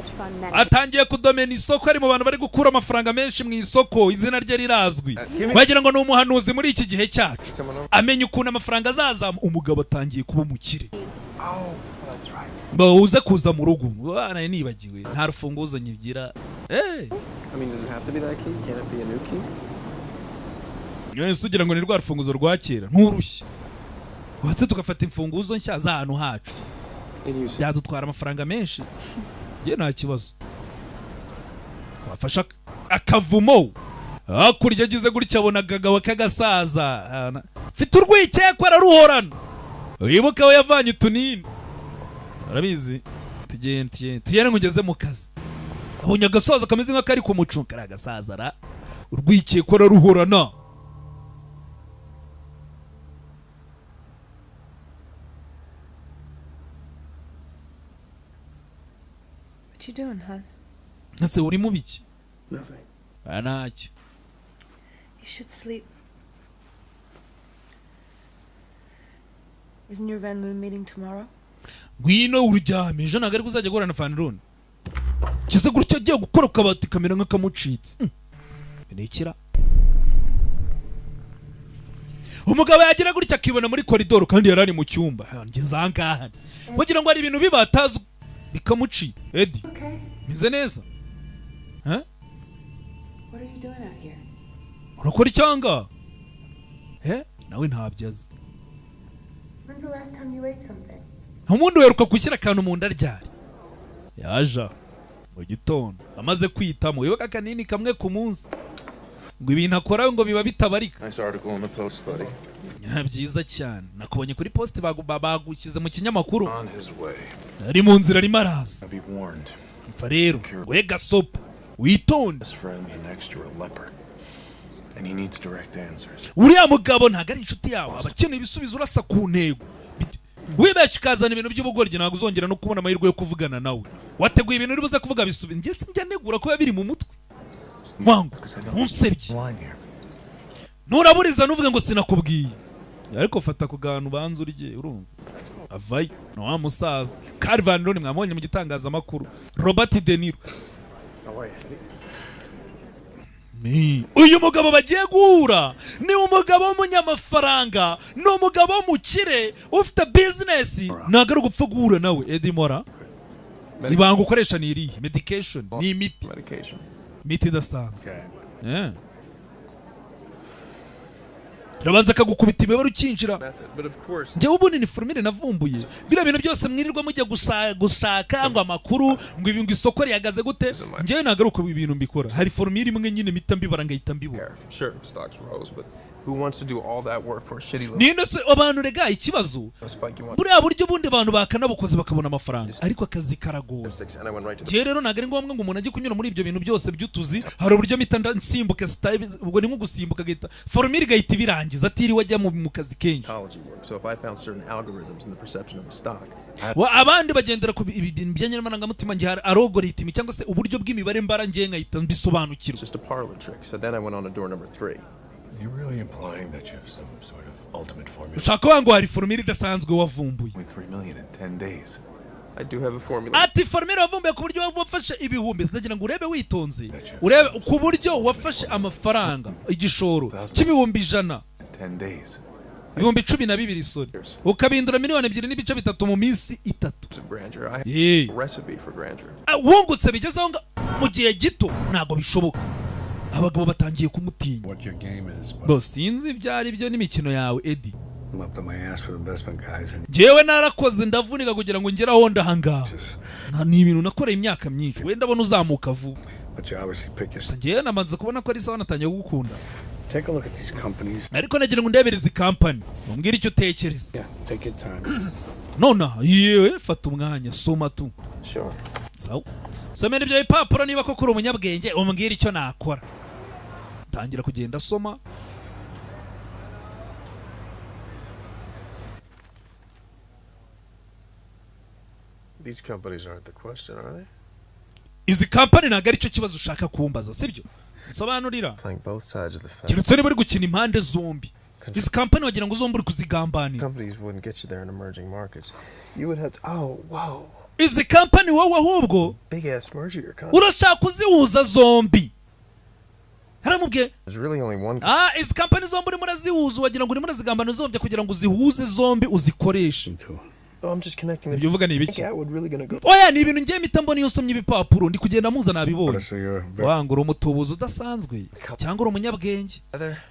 atangiye kudomena isoko ari mu bantu bari gukura amafaranga menshi mu isoko izina rye rirazwi wagira ngo ni umuhanuzi muri iki gihe cyacu amenye ukuntu amafaranga azazama umugabo atangiye kuba umukire uze kuza mu rugo bana nibagiwe nta rufunguzo nyigira I mean, does it have to be that key? Can't it be a new key? Yose ugira ngo ni rwa rufunguzo rwa kera nturushye watse tugafata imfunguzo nshya za hano hacu byadutwara amafaranga menshi ngiye nta kibazo wafasha akavumo hakurya agize gutya abona agagawa k'agasaza mfite urwikekwe araruhorana wibuka we yavanye utunini arabizi tugende nkugeze mu kazi abonye agasaza kameze nk'akari ku mucunga ari agasaza ra urwikeko araruhorana. What you doing, hon? Ese uri mu biki? Nothing. Ntacyo. You should sleep. Isn't your Van Loon meeting tomorrow? Ngwino uryame ejo ntabwo ari kuzajya guhura na Fanrun. Kize gutya agiye gukora akabati kamera nk'akamucitse. Nekira. Umugabo yagira gutya akibona muri koridoro kandi yarari mu cyumba. Ngeze ahangaha. Kugira ngo ari ibintu bibataza bikamuci. Eddie. Okay. Mize neza. What are you doing out here? Urakora icyanga? Nawe ntabyaza. When's the last time you ate something? Umuntu weruka gushyira akantu mu nda ryari. Yaja mu gitondo amaze kwitamo wibuka kanini kamwe ku munsi. Ngo ibintu akora ngo biba bitabarika. Nice article in the Post, buddy. Byiza cyane. Nakubonye kuri post bagushyize mu kinyamakuru. On his way. Ari mu nzira arimo araza. Be warned. Mfa rero we gasopa witonde. His friend next to a leper. And he needs direct answers. Uriya mugabo ntago ari inshuti yawe abakeneye ibisubizo urasa ku ntego. Wibeshye ukazana ibintu by'ubugoryi ntabwo uzongera no kubona amahirwe yo kuvugana nawe. Wateguye ibintu uri buze kuvuga bisubizo. Njye sinjya negura ko biri mu mutwe. Wangu ntunsebye. Nuraburiza nuvuga ngo sinakubwiye. Ariko fata ku gantu banza urye urumva. Avayo no wa musaza. Calvin Loni mwabonye mu gitangazamakuru. Robert De Niro. Uyu mugabo bagiye guhura ni umugabo w'umunyamafaranga, ni umugabo w'umukire ufite business, ntabwo ari ugupfa guhura nawe. Eddie Mora ibanga ukoresha ni irihe? Medication ni imiti. Imiti idasanzwe. Rabanza akagukubita imibare ukinjira. Njyewe ubundi ni formule navumbuye. Bira bintu byose mwirirwa mujya gushaka ngo amakuru ngo ibi ngo isoko rihagaze gute. Njyewe nagaruka ibintu mbikora. Hari formule imwe nyine mita mbibara ngahita mbibona. Sure, stocks rose, but who wants to do all that work for a shitty little... Ninde se abantu rega ikibazo. Buriya buryo bundi abantu bakanabukoze bakabona amafaranga. Ariko akazi karagoye. Je rero nagari ngombwa ngo umuntu ajye kunyura muri ibyo bintu byose by'utuzi. Hari uburyo mita nsimbuka style ubwo ni nko gusimbuka gahita. Formule gahita birangiza atiriwe ajya mu kazi kenshi. So if I found certain algorithms in the perception of a stock, abandi bagendera ku ibintu by'anyarwanda mutima ngiye algorithm cyangwa se uburyo bw'imibare mbara ngiye ngahita mbisobanukirwa. Just a parlor trick. So then I went on to door number 3. You're really implying that you have some sort of ultimate formula. Ushaka wangu hari formula idasanzwe wavumbuye. 3 million in 10 days. I do have a formula. Ati formula wavumbuye ku buryo wafashe ibihumbi ndagira ngo urebe witonze. Urebe ku buryo wafashe amafaranga igishoro cy'ibihumbi 100. 10 days. Ibihumbi 12 sori. Ukabindura miliyoni 2.3 mu minsi 3. Recipe for grandeur. Wungutse bigezeho mu gihe gito ntago bishoboka. Abagabo batangiye kumutinya. Boss sinzi byari byo n'imikino yawe Eddie. Jewe narakoze ndavunika kugira ngo ngera aho ndahangaha. Ni ibintu nakoreye imyaka myinshi. Wenda abona uzamuka vuba. Ngewe namaze kubona ko ari sawa natangiye gukunda. Take a look at these companies. Ariko nagira ngo ndebere izi company. Umbwire icyo utekereza. Take your time. Nona yewe fata umwanya soma tu. Sure. Sawa. Somera ibyo bipapuro niba koko uri umunyabwenge umbwire icyo nakora. Tangira kugenda soma. These companies aren't the question, are they? Izi company ntago ari cyo kibazo ushaka kumbaza, sibyo? Nsobanurira. Playing both sides of the fence. Kirutse niba uri gukina impande zombi. Izi company wagira ngo zombi uri kuzigambanira. Companies wouldn't get you there in emerging markets. You would have to... Oh, wow. Izi company wowe ahubwo big ass merger your company. Urashaka kuzihuza zombi. Haramubwe. There's really only one. Izi company zombi uri murazihuza wagira ngo uri murazigambana zombi kugira ngo uzihuze zombi uzikoreshe. Oh, I'm just connecting the... Ibyo uvuga ni ibiki? Yeah, we're really gonna go... Oya ni ibintu ngiye mitambona iyo nsomye ibipapuro ndi kugenda muza nabibonye. Wanga uri umutubuzi udasanzwe cyangwa uri umunyabwenge.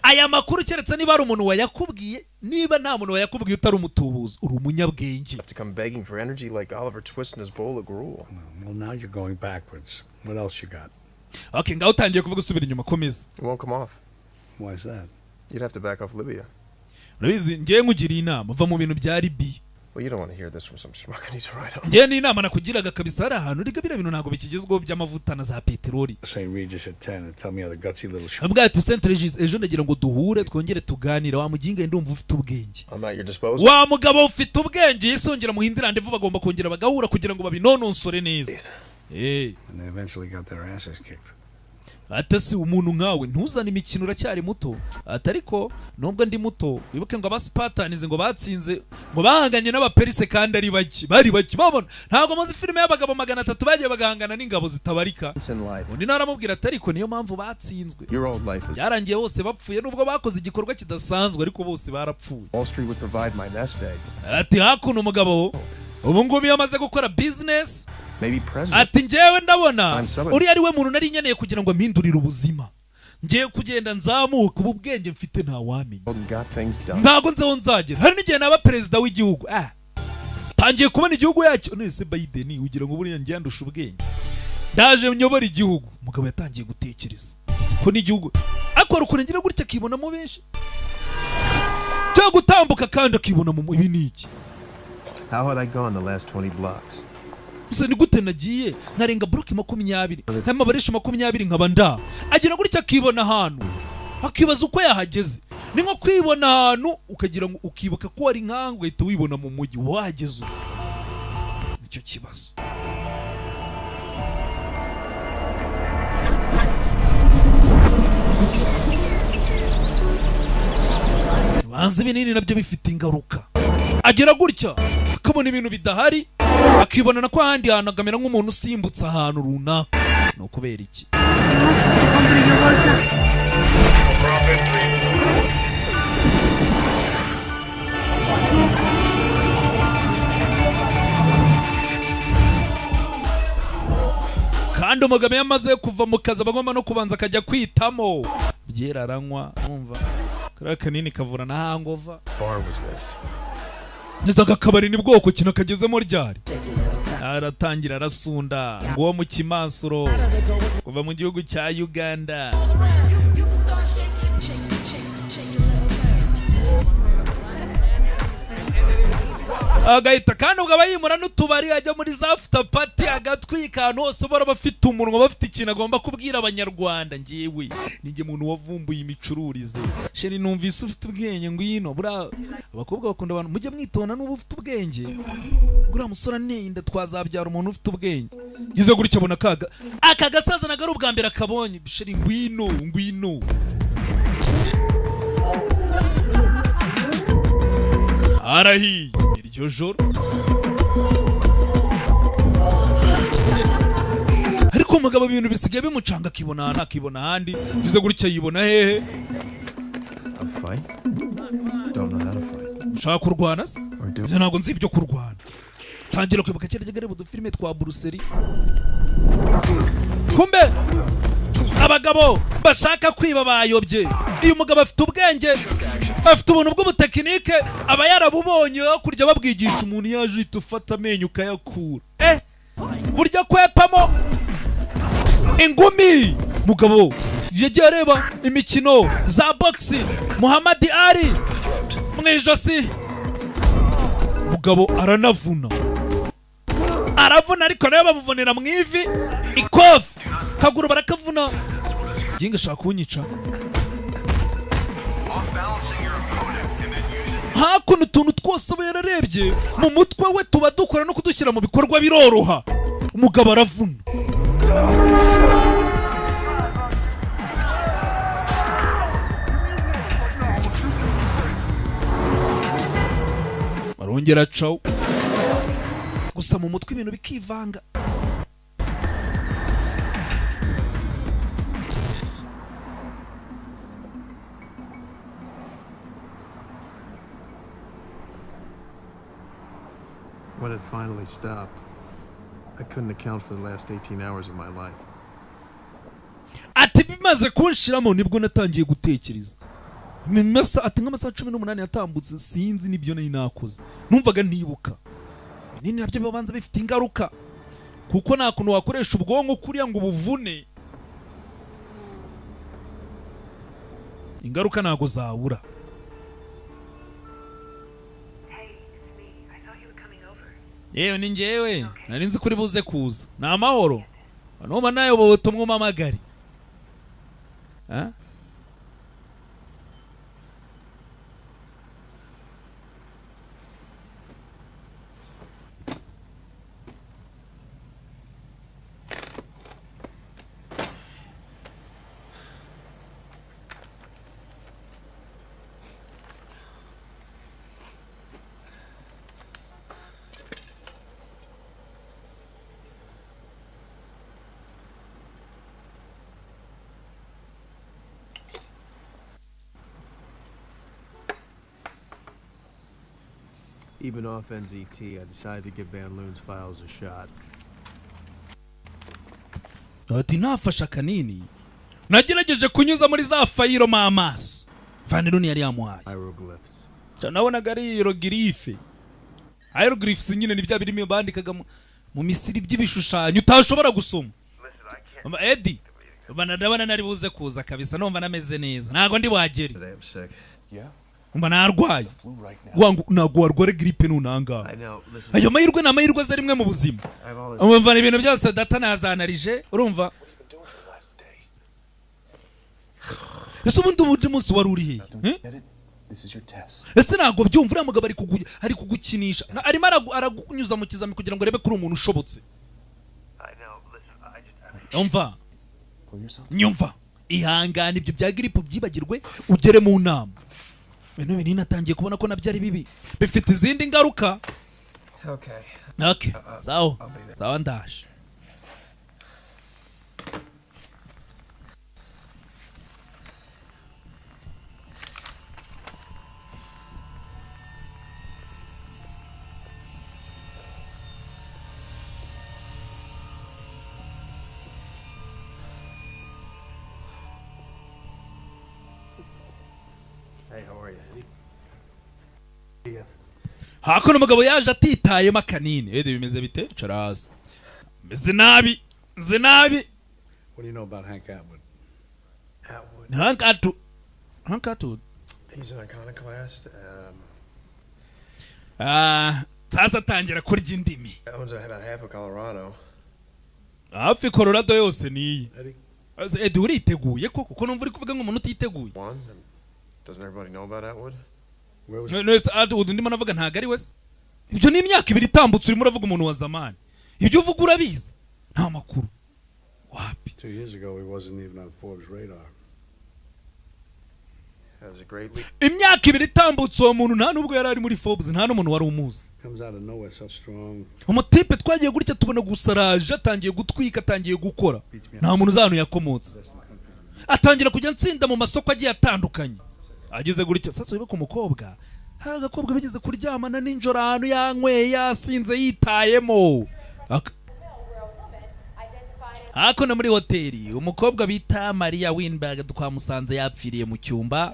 Aya makuru keretse niba ari umuntu wayakubwiye, niba nta muntu wayakubwiye utari umutubuzi uri umunyabwenge. To come begging for energy like Oliver Twist in his bowl of gruel. Well, now you're going backwards. What else you got? Okay, ngaho utangiye kuvuga usubira inyuma komeza. It won't come off. Why is that? You'd have to back off Libya. Urabizi ngiye nkugiriye inama va mu bintu bya Libya. Well, you don't want to hear this from some schmuck who needs a ride home. Ngiye ni inama nakugiraga kabisa hari ahantu riga bira bintu ntago bikigezweho by'amavuta na za peteroli. St. Regis at 10 and tell me how the gutsy little shit. Abwa ati St. Regis ejo ndagira ngo duhure twongere tuganira wa muginga ndumva ufite ubwenge. I'm at your disposal. Wa mugabo ufite ubwenge yisongera muhindira ndevu bagomba kongera bagahura kugira ngo babinononsore neza. And they eventually got their asses kicked. Atasi umuntu nkawe ntuzane imikino uracyari muto atariko nubwo ndi muto wibuke ngo abaspartanize ngo batsinze ngo bahanganye n'abaperise kandi ari bari baki babona ntago maze filime y'abagabo 300 bagiye bagahangana n'ingabo zitabarika undi naramubwira atariko niyo mpamvu batsinzwe yarangiye bose bapfuye nubwo bakoze igikorwa kidasanzwe ariko bose barapfuye. Wall Street would provide my nest egg. Ati hakuno umugabo ubu ngubu yamaze gukora business. Maybe president. Ati njyewe ndabona uri ari we muntu nari nyeneye kugira ngo mpindurire ubuzima. Ngiye kugenda nzamuka ubu bwenge mfite nta wamenya. Ntago nzeho nzagera. Hari n'igihe naba perezida w'igihugu. Tangiye kubona igihugu yacyo nese Biden ugira ngo buriya ngiye ndusha ubwenge. Ndaje nyobora igihugu. Mugabo yatangiye gutekereza ko n'igihugu akora ukuntu ngira gutya kibona mu benshi. Cyo gutambuka kandi akibona mu ibi niki. How had I gone the last 20 blocks? Gusa ni gute nagiye nkarenga block 20 nk'amabarisha 20 nkaba nda agira gutya akibona ahantu akibaza uko yahageze ni nko kwibona ahantu ukagira ngo ukibuka ko ari nkango uhita wibona mu mujyi wahageze nicyo kibazo. Banze binini nabyo bifite ingaruka agira gutya akabona ibintu bidahari akibonana ko ahandi hantu agamera nk'umuntu usimbutse ahantu runaka. No kubera iki kandi umugabo yamaze kuva mu kazi abagomba no kubanza akajya kwitamo byera aranywa umva kara kanini kavura na hangover. Bar was this? Nizaga kabari ni bwoko kino kagezemo ryari aratangira arasunda ngo mu kimansuro kuva mu gihugu cya Uganda. Agahita kandi ubwo abayimura n'utubari ajya muri za after party agatwika ahantu hose bora bafite umunwa bafite ikintu agomba kubwira abanyarwanda. Ngiyewe ninjye muntu wavumbuye imicururize sheri numvise ufite ubwenge ngwino bura abakobwa bakunda abantu mujye mwitona n'ubu ufite ubwenge ngura musora nenda twazabyara umuntu ufite ubwenge gize gutya abona kaga aka gasaza nagari ubwa mbere akabonye sheri ngwino arahi iryo joro ariko umugabo ibintu bisigaye bimucanga akibona ahandi gize gutya yibona hehe. Ushaka kurwana se? Ntabwo nzi ibyo kurwana. Tangira kwibuka cyeragere budufilime twa Brussels. Kumbe abagabo bashaka kwiba bayobye. Uyu mugabo afite ubwenge afite ubuntu bw'ubutekinike aba yarabubonye kurya babwigisha umuntu yaje itufata amenyo ukayakura. Burya kwepamo ingumi mugabo yagiye areba imikino za boxing Muhammad Ali mwijosi mugabo aravuna ariko nayo bamuvunira mu ivi ikofi kaguru barakavuna jinga shaka kunyica hakuno utuntu twose aba yararebye mu mutwe we tuba dukora no kudushyira mu bikorwa biroroha umugabo aravuna. Barongera caw gusa mu mutwe ibintu bikivanga. When it finally stopped, I couldn't account for the last 18 hours of my life. Ati bimaze kunshiramo nibwo natangiye gutekereza. Ati nk'amasaha 18 yatambutse sinzi nibyo nari nakoze. Numvaga ntibuka. Binini nabyo babanza bifite ingaruka. Kuko nta kuntu wakoresha ubwonko kuriya ngo buvune. Ingaruka nago zabura. yewe ni njyewe nari nzi kuri buze kuza ni amahoro numa nayo butumwa umamagari Even off NZT, I decided to give Van Loon's files a shot. ati nafasha kanini nagerageje kunyuza muri za fayiro mamaso Van Loon yari yamuhaye hieroglyphs. nabonaga ari hieroglyphs nyine ni bya birimo bandikaga mu Misiri by'ibishushanyo utashobora gusoma. Eddie banadabana nari buze kuza kabisa numva nameze neza ntago ndi wageri umba narwaye wangu nago warware grippe nunanga ayo mahirwe na mahirwe zari rimwe mu buzima umva ibintu byose data nazanarije urumva ese ubundi munsi wari uri he ese nago byumva uriya mugabo ari kugukinisha arimo aragunyuza mu kizami kugira ngo arebe kuri umuntu ushobotse nyumva ihangana ibyo bya grippe byibagirwe ugere mu nama bino binini natangiye kubona ko nabyo ari bibi bifite izindi ngaruka. Okay sawa ndaje. Hakuno mugabo yaje atitayemo kanini bimeze bite charasi meze nabi. What do you know about Hank Atwood? Hank Atwood He's an iconoclast. Sasa tangira kurya indimi. Owns about half of Colorado. Hafi Colorado yose ni Eddie uriteguye koko kuko numva uri kuvuga ngo umuntu utiteguye. Doesn't everybody know about Atwood? Atwood ndimo navuga ntago ari wese. Ibyo ni imyaka 2 itambutse urimo uravuga umuntu wa zamani. Ibyo uvuga urabizi nta makuru. Wapi? 2 years ago he wasn't even on Forbes radar. That was a great leap. Imyaka 2 itambutse uwo muntu nta nubwo yari ari muri Forbes nta n'umuntu wari umuzi. Comes out of nowhere so strong. Umutipe twagiye gutya tubona gusaraje atangiye gutwika atangiye gukora. Nta muntu uzanu yakomotse. Atangira kujya nsinda mu masoko agiye atandukanye. Ageze gutya sasa wibuka umukobwa hari agakobwa bigeze kuryamana ninjoro ahantu yanyweye yasinze yitayemo hakuno muri hoteli umukobwa bita Maria Winberg twamusanze yapfiriye mu cyumba.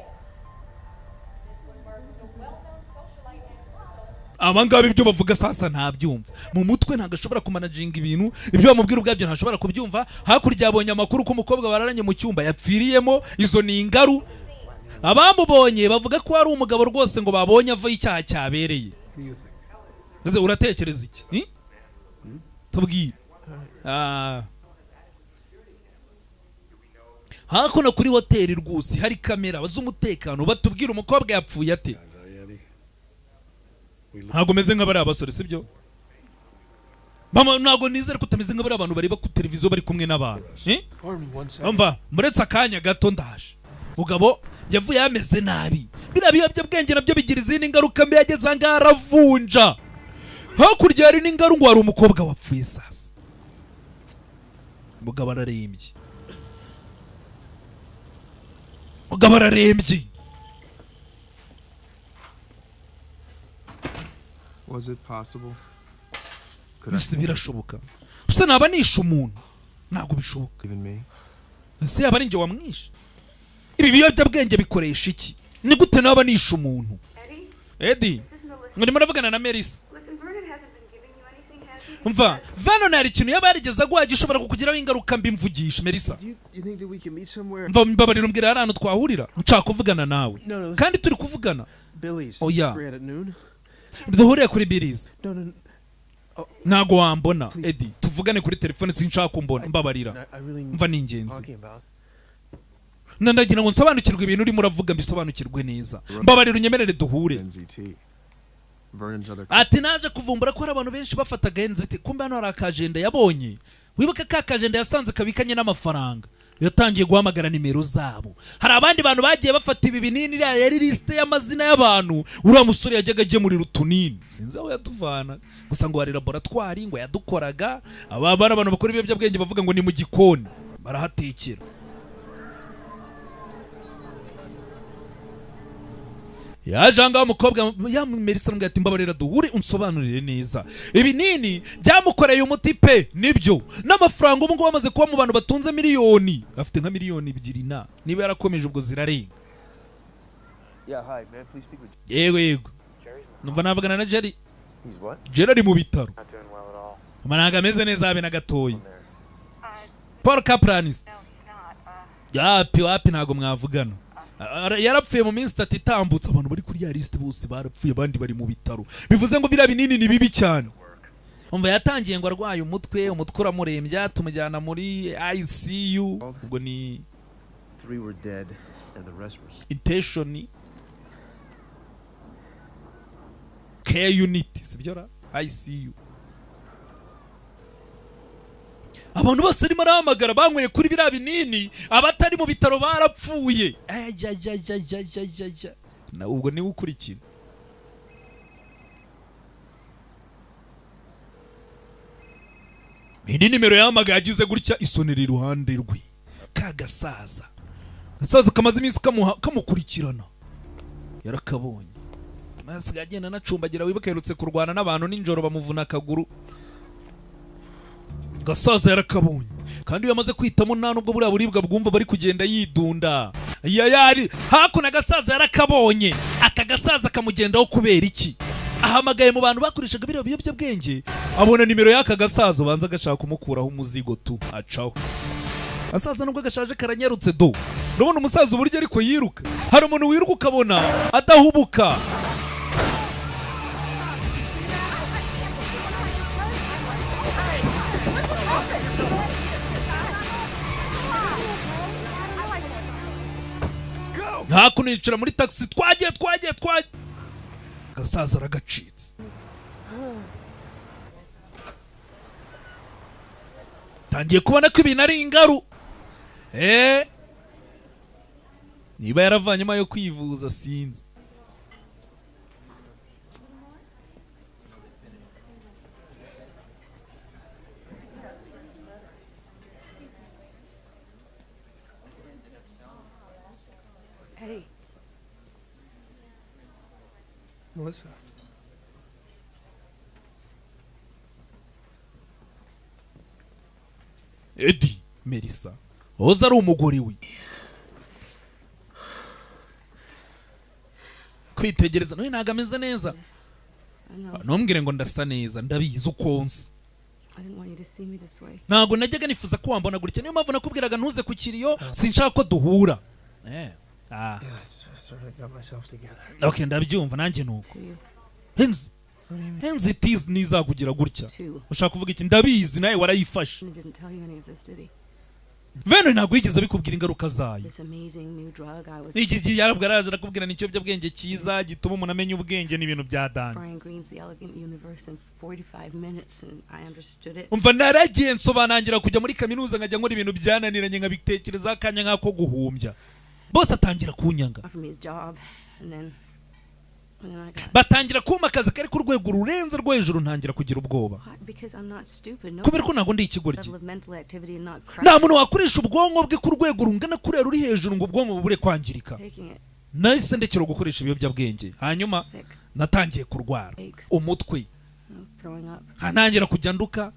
Abangaba ibyo bavuga sasa ntabyumva mu mutwe ntagashobora kumanaginga ibintu ibyo bamubwira ubwabyo ntashobora kubyumva. Hakurya yabonye amakuru ko umukobwa bararanye mu cyumba yapfiriyemo. Izo ni ingaru abamubonye bavuga ko ari umugabo rwose ngo babonye ava icyaha cyabereye. Uratekereza iki? Tubwire. Hakuno kuri hoteli rwose hari kamera z'umutekano batubwira umukobwa yapfuye ate. Ntago meze nk'abari abasore sibyo? Mama ntago nizere ko utameze nk'abari abantu bareba ku televiziyo bari kumwe n'abantu. Umva muretse akanya gato ndaje. Mugabo yavuye yameze nabi. Birabiyobye bwenge nabyo bigira izindi ngaruka mbi yageze anga aravunja. Hakurya hari n'ingaru ngo hari umukobwa wapfuye sasa. Mugabo ararembye. Was it possible? Birashoboka. Usa naba nishe umuntu. Ntabwo bishoboka. Ese yaba ari nje wamwishe. Ibi biyobya bwenge bikoresha iki? Ni gute naba nishe umuntu? Eddie, ngo nimuvugana na Melissa. Umva, Vano nari kintu yabarigeza gwaje ushobora kukugiraho ingaruka mbi mvugisha Melissa. Umva mbabarira umbwira ahantu twahurira. Nshaka kuvugana nawe. Kandi turi kuvugana. Billy's oh yeah. at noon. Duhuriye kuri Billy's. ntago wambona Eddie tuvugane kuri telefone sinshaka kumbona mbabarira mva ni ingenzi nandagira ngo nsobanukirwe ibintu urimo uravuga mbisobanukirwe neza mbabarira unyemerere duhure ati naje kuvumbura ko hari abantu benshi bafataga NZT kumbe hano hari akajenda yabonye wibuka ka kajenda yasanze kabikanye n'amafaranga yatangiye guhamagara nimero zabo hari abandi bantu bagiye bafata ibi binini yari liste y'amazina y'abantu uriya musore yajyaga agemurira utunini sinzi aho yatuvana gusa ngo hari laboratoire ngo yadukoraga ababara abantu bakora ibiyobyabwenge bavuga ngo ni mu gikoni barahatekera yajanga umukobwa yamumerisa mbwa ati mbabarira duhure unsobanurire neza ibinini byamukoreye umuti pe nibyo n'amafaranga ubu ngo bamaze kuba mu bantu batunze miliyoni afite nka miliyoni 2 niba yarakomeje ubwo zirarenga yego numva navugana na Jerry Jerry mu bitaro managa ameze neza habe na gatoyi Paul Capranis wapi ntago mwavugana yarapfuye mu minsi 3 itambutse abantu bari kuri ya liste bose barapfuye abandi bari mu bitaro bivuze ngo bira binini ni bibi cyane umva yatangiye ngo arwaye umutwe uramurembya tumujyana muri ICU ubwo ni 3 were dead and the rest were intention care unit sibyo ra ICU abantu bose arimo arahamagara banyweye kuri bira binini abatari mu bitaro barapfuye na ubwo ni ukurikira indi nimero yahamagaye agize gutya isonera iruhande rwe kagasaza kamaze iminsi kamukurikirana yarakabonye maze agenda nacumbagira wibuka yerutse kurwana n'abantu ninjoro bamuvuna akaguru gasaza yarakabonye kandi yamaze kwitamo nta nubwo buriya buribwa bwumva bari kugenda yidunda yari hakuna gasaza yarakabonye aka gasaza kamugendaho kubera iki ahamagaye mu bantu bakoreshaga biriya biyobyabwenge abona nimero y'aka gasaza banza agashaka kumukuraho umuzigo tu acaho gasaza nubwo gashaje karanyarutse do urabona umusaza uburyo ariko yiruka hari umuntu wiruka ukabona adahubuka hakuno yicara muri taxi twagiye gasaza aragacitse tangiye kubona ko ibintu ari ingaru niba yaravanyemo yo kwivuza sinzi Hey. Melissa. Eddie Melissa oza ari umugore we kwitegereza nawe ntago ameze neza ntumbwire ngo ndasa neza ndabizi ukonsa ntago najyaga nifuza ko wambona gutya niyo mpamvu nakubwiraga ntuze ku kiriyo sinshaka ko duhura okay ndabyumva nanjye nuko henzi tizi nizakugira gutya ushaka kuvuga iki ndabizi nawe warayifashe Veno ntabwo yigeze bikubwira ingaruka zayo igihe yarabwaraje arakubwira nicyo byabwenge cyiza gituma umuntu amenya ubwenge n'ibintu bya dani umva naragiye nsobanangira kujya muri kaminuza nkajya nkora ibintu byananiranye nkabitekereza akanya nk'ako guhumbya bose atangira kunyanga batangira kuma akazi kari ku rwego rurenze rwo hejuru ntangira kugira ubwoba kubera ko ntabwo ndi ikigoryi nta muntu wakoresha ubwonko bwe ku rwego rungana kuriya ruri hejuru ngo ubwonko bubure kwangirika nahise ndekera gukoresha ibiyobyabwenge hanyuma natangiye kurwara umutwe ntangira kujya nduka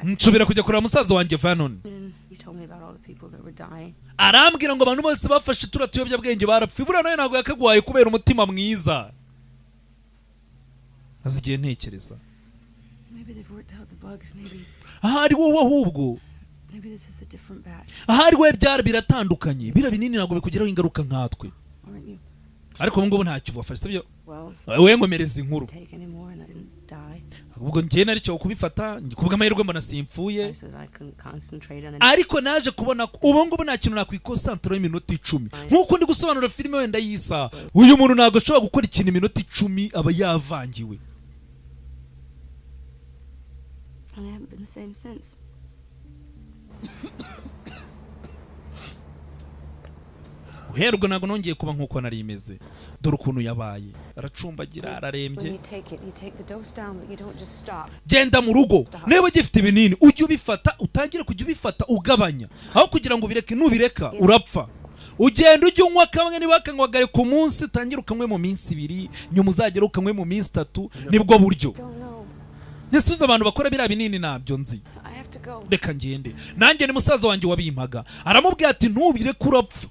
nsubira kujya kureba musaza wanjye Vernon arambwira ngo abantu bose bafashe turiya tuyobyabwenge barapfuye buriya nawe ntabwo yakagwaye kubera umutima mwiza azigiye ntekereza ahari wowe ahubwo ahari we byari biratandukanye bira binini ntabwo bikugiraho ingaruka nkatwe ariko ubu ngubu ntacyo wafashe sibyo wowe nkomereza inkuru ubwo njye nari cyo kubifata kubwa amahirwe mbona simpfuye ariko naje kubona ko ubu ngubu nta kintu nakwikosantra y'iminota 10 nkuko ndi gusobanura filime wenda yisa uyu muntu ntago ashobora gukora ikintu iminota 10 aba yavangiwe. I haven't been the same since. Uherwa nago nongeye kuba nkuko nari imeze dore ukuntu yabaye aracumbagira ararembye. Genda mu rugo niba gifite ibinini ujye ubifata utangire kujya ubifata ugabanya aho kugira ngo ubireke nubireka urapfa. Ugenda ujye unywa kamwe niba kanywa ku munsi utangira ukamwe mu minsi 2 nyuma uzagera ukamwe mu minsi 3 nibwo buryo. Nesuza abantu bakora bira binini nabyo nzi. Reka ngende nanjye ni musaza wanjye wabimpaga aramubwiye ati ntubire kurapfa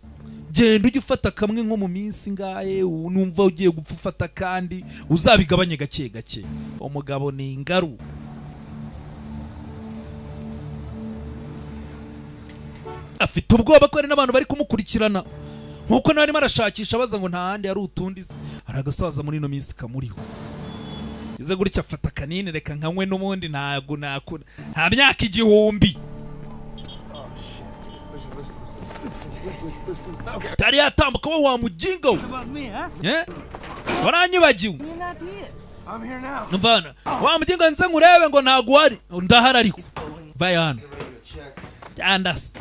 genda ujye ufata kamwe nko mu minsi ngaye numva ugiye gupfufata kandi uzabigabanye gake gake. Umugabo ni ingaru. Afite ubwoba ko ari n'abantu bari kumukurikirana nkuko narimo arashakisha baza ngo nta handi ari utundi ari agasaza muri no minsi kamuriho. Ize gutya afata kanini reka nkanywe n'umundi ntago nakuna nta myaka 1000 tari yatambuka wo wa mujinga waranyibagiwe mvana wa mujinga nze nkurebe ngo ntago ari ndahara ariko vayana yandas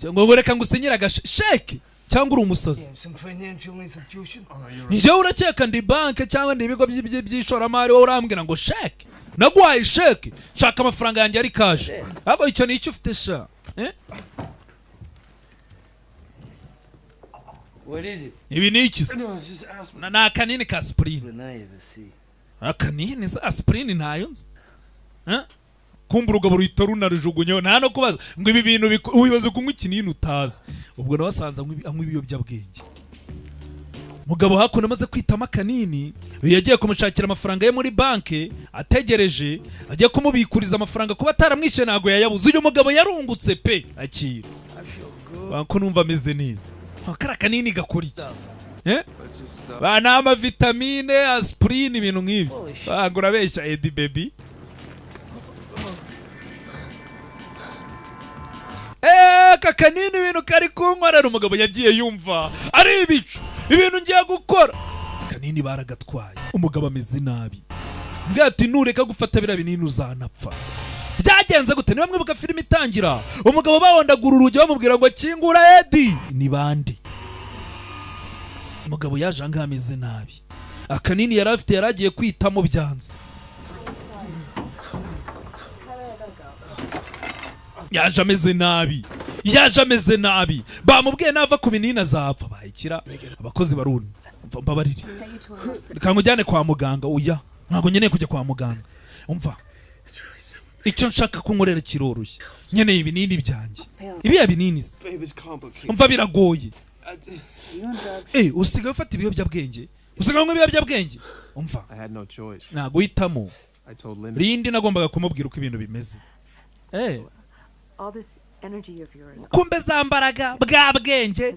ngo reka ngusinyira gasheke cyangwa uri umusazi. Nje urakeka ndi banke cyangwa ndi ibigo by'ishoramari wo urambwira ngo sheke nagwaye sheke shaka amafaranga yanjye ari kaje abo icyo ni icyo ufite sha What is it? Ibi ni iki na kanini ka aspirin akanini aspirin ntayo nzi kumbura ugabo ruhita runarujugunyeho nta no kubaza ngo ibi bintu ubibaze kunywa ikinini utazi ubwo nabasanze anywa ibiyobyabwenge. Mugabo hakuno amaze kwitama kanini yagiye kumushakira amafaranga ye muri banke ategereje agiye kumubikuriza amafaranga kuba ataramwishe nago yayabuze. Uyu mugabo yarungutse pe akira bako numva ameze neza akara kanini gakora iki bana ama vitamine aspirin ibintu nk'ibi bagura besha edi baby. Kanini ibintu kari kunkorera umugabo yagiye yumva ari ibicu ibintu ngiye gukora kanini baragatwaye umugabo ameze nabi ngati nureka gufata bira binini uzanapfa. Byagenze gute niba mwibuka filime itangira umugabo bawondagura urugi bamubwira ngo kingura Edi ni bande. Umugabo yaje anga ameze nabi akanini yarafite yaragiye kwitamo byanze yaje ameze nabi bamubwiye nava ku binini azapfa bayikira abakozi baruni mbabarire kangujyane kwa muganga uya ntago nyeneye kujya kwa muganga umva icyo nshaka kunkorera kiroroshye nyeneye ibinini byanjye ibi ya binini umva biragoye usigaye ufata ibiyobyabwenge usigaye ibiyobyabwenge umva ntago uhitamo rindi nagombaga kumubwira uko ibintu bimeze kumbe zambaraga bwa bwenge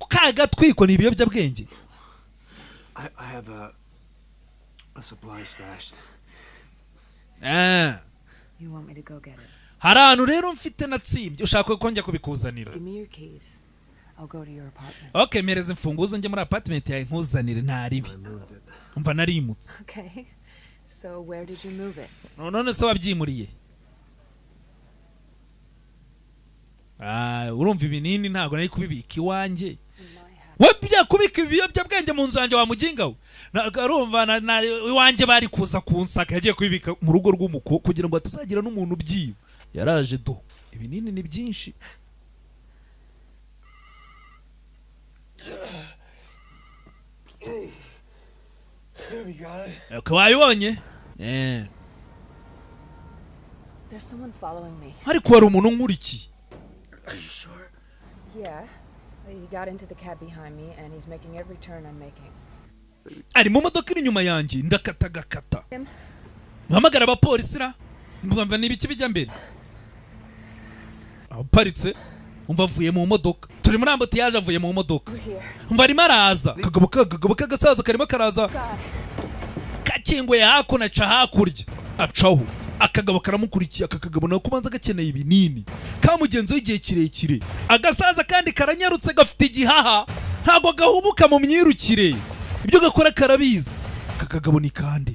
kagatwiko ni ibiyobyabwenge. I have a supply stashed. You want me to go get it? Haranu rero mfite natsimbye ushaka ko njya kubikuzanira. Give me your keys. I'll go to your apartment. Okay, mereze mfunguzo njye muri apartment yawe nkuzanire ntaribi. Umva narimutse. Okay. So where did you move it? None se wabyimuriye? Urumva ibinini ntago nari kubibika iwanjye. Wabya kubika ibiyobyabwenge mu nzu yanjye wa mujinga we. Urumva iwanjye bari kuza kunsaka yagiye kubibika mu rugo rw'umuko kugira ngo atazagira n'umuntu byiba. Yaraje do. Ibinini ni byinshi. Wabibonye? There's someone following me. Ariko hari umuntu nkurikiye. Are you sure? Yeah. He got into the cab behind me and he's making every turn I'm making. Ari mu modoka iri nyuma yanjye ndakatagakata. Mpamagara abapolisi ra. Mbamba nibiki bijya mbere. Aparitse umva avuye mu modoka. Turi muri amboti yaje avuye mu modoka. Umva arimo araza. Kagabo kagasaza karimo karaza. akinguye hakuno aca hakurya acaho akagabo karamukurikiye. aka kagabo nako kubanza gakeneye ibinini kamugenzi w'igihe kirekire. Agasaza kandi karanyarutse gafite igihaha ntago gahubuka mu myirukire, ibyo gakora karabizi. aka kagabo ni kandi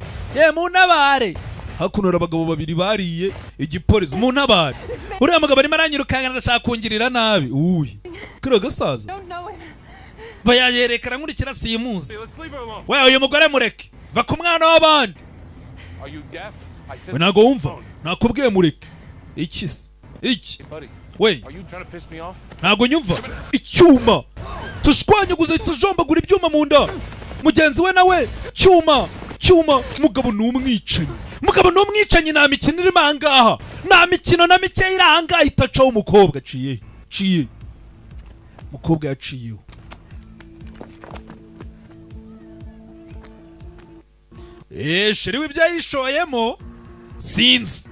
mu ntabare. hakuno abagabo babiri bariye igipolisi mu ntabare. uriya mugabo arimo aranyirukanga ndashaka kungirira nabi. kiriya gasaza bayayerekana nkurikira simuzi. uyu mugore mureke, va ku mwana w'abandi. we ntago wumva, nakubwiye mureke. iki se iki we ntago nyumva. icyuma tushwanyaguze tujombagura ibyuma mu nda. mugenzi we nawe cyuma. mugabo ni umwicanyi. nta mikino irimo ahangaha, nta mikino na mikeya iri ahangaha. itacaho umukobwa ciye umukobwa yaciyeho. sheri w'ibyo yayishoyemo sinzi.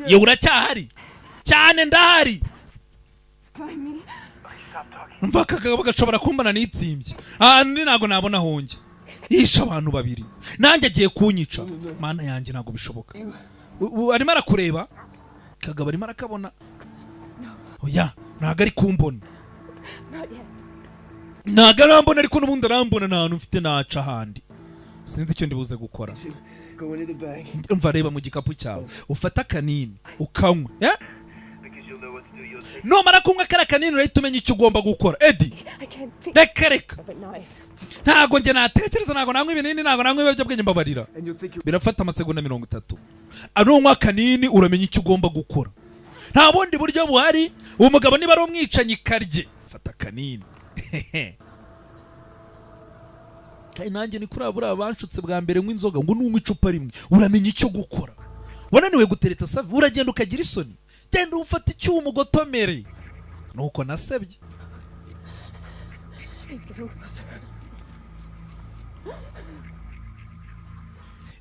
ye uracyahari? cyane ndahari. mva akagabo gashobora kumbana n'itsimbye ahantu ntago nabona honge. yishe abantu babiri nanjye agiye kunyica. mana yanjye ntago bishoboka. arimo arakureba. kagabo arimo arakabona. oya ntago ari kumbona. ntago arambona, ariko n'ubundi arambona. nta hantu mfite naca ahandi. sinzi icyo ndibuze gukora. mva reba mu gikapu cyawe ufata kanini ukanywa. numara kunywa kara kanini urahita umenya icyo ugomba gukora. Eddie reka ntago njye natekereza, ntago nanywa ibinini, ntago nanywa ibiyobyabwenge, mbabarira. birafata amasegonda 30. anunywa kanini uramenya icyo ugomba gukora. nta bundi buryo buhari. uwo mugabo niba ari umwicanyi karye fata kanini. kandi nanjye ni kuri abo banshutse bwa mbere nk'inzoga ngo nunywa icupa rimwe uramenya icyo gukora. wananiwe gutereta Savi uragenda ukagira isoni. genda ufata icyuma ugotomere. nuko nasebye.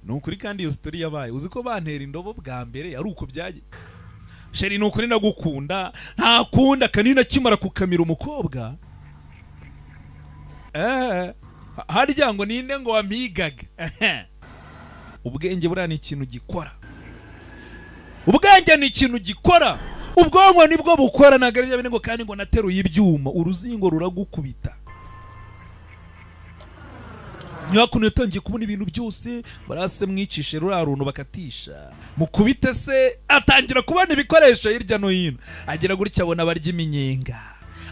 nukuri kandi iyo story yabaye. uzi ko bantera indobo bwa mbere ari uko byaje. sheri nukuri ndagukunda, ntakunda kanini akimara kukamira umukobwa. harya ngo ninde ngo wampigaga. ubwenge buriya ni ikintu gikora. ubwenge ni ikintu gikora. ubwonko nibwo bukora. ntabwo ari bya bine ngo kandi ngo nateruye ibyuma uruzingo ruragukubita. nyakuno yatangiye kubona ibintu byose. barase mwicishe ruriya runtu bakatisha mukubite se. atangira kubona ibikoresho hirya no hino. agira gutya abona barya iminyenga.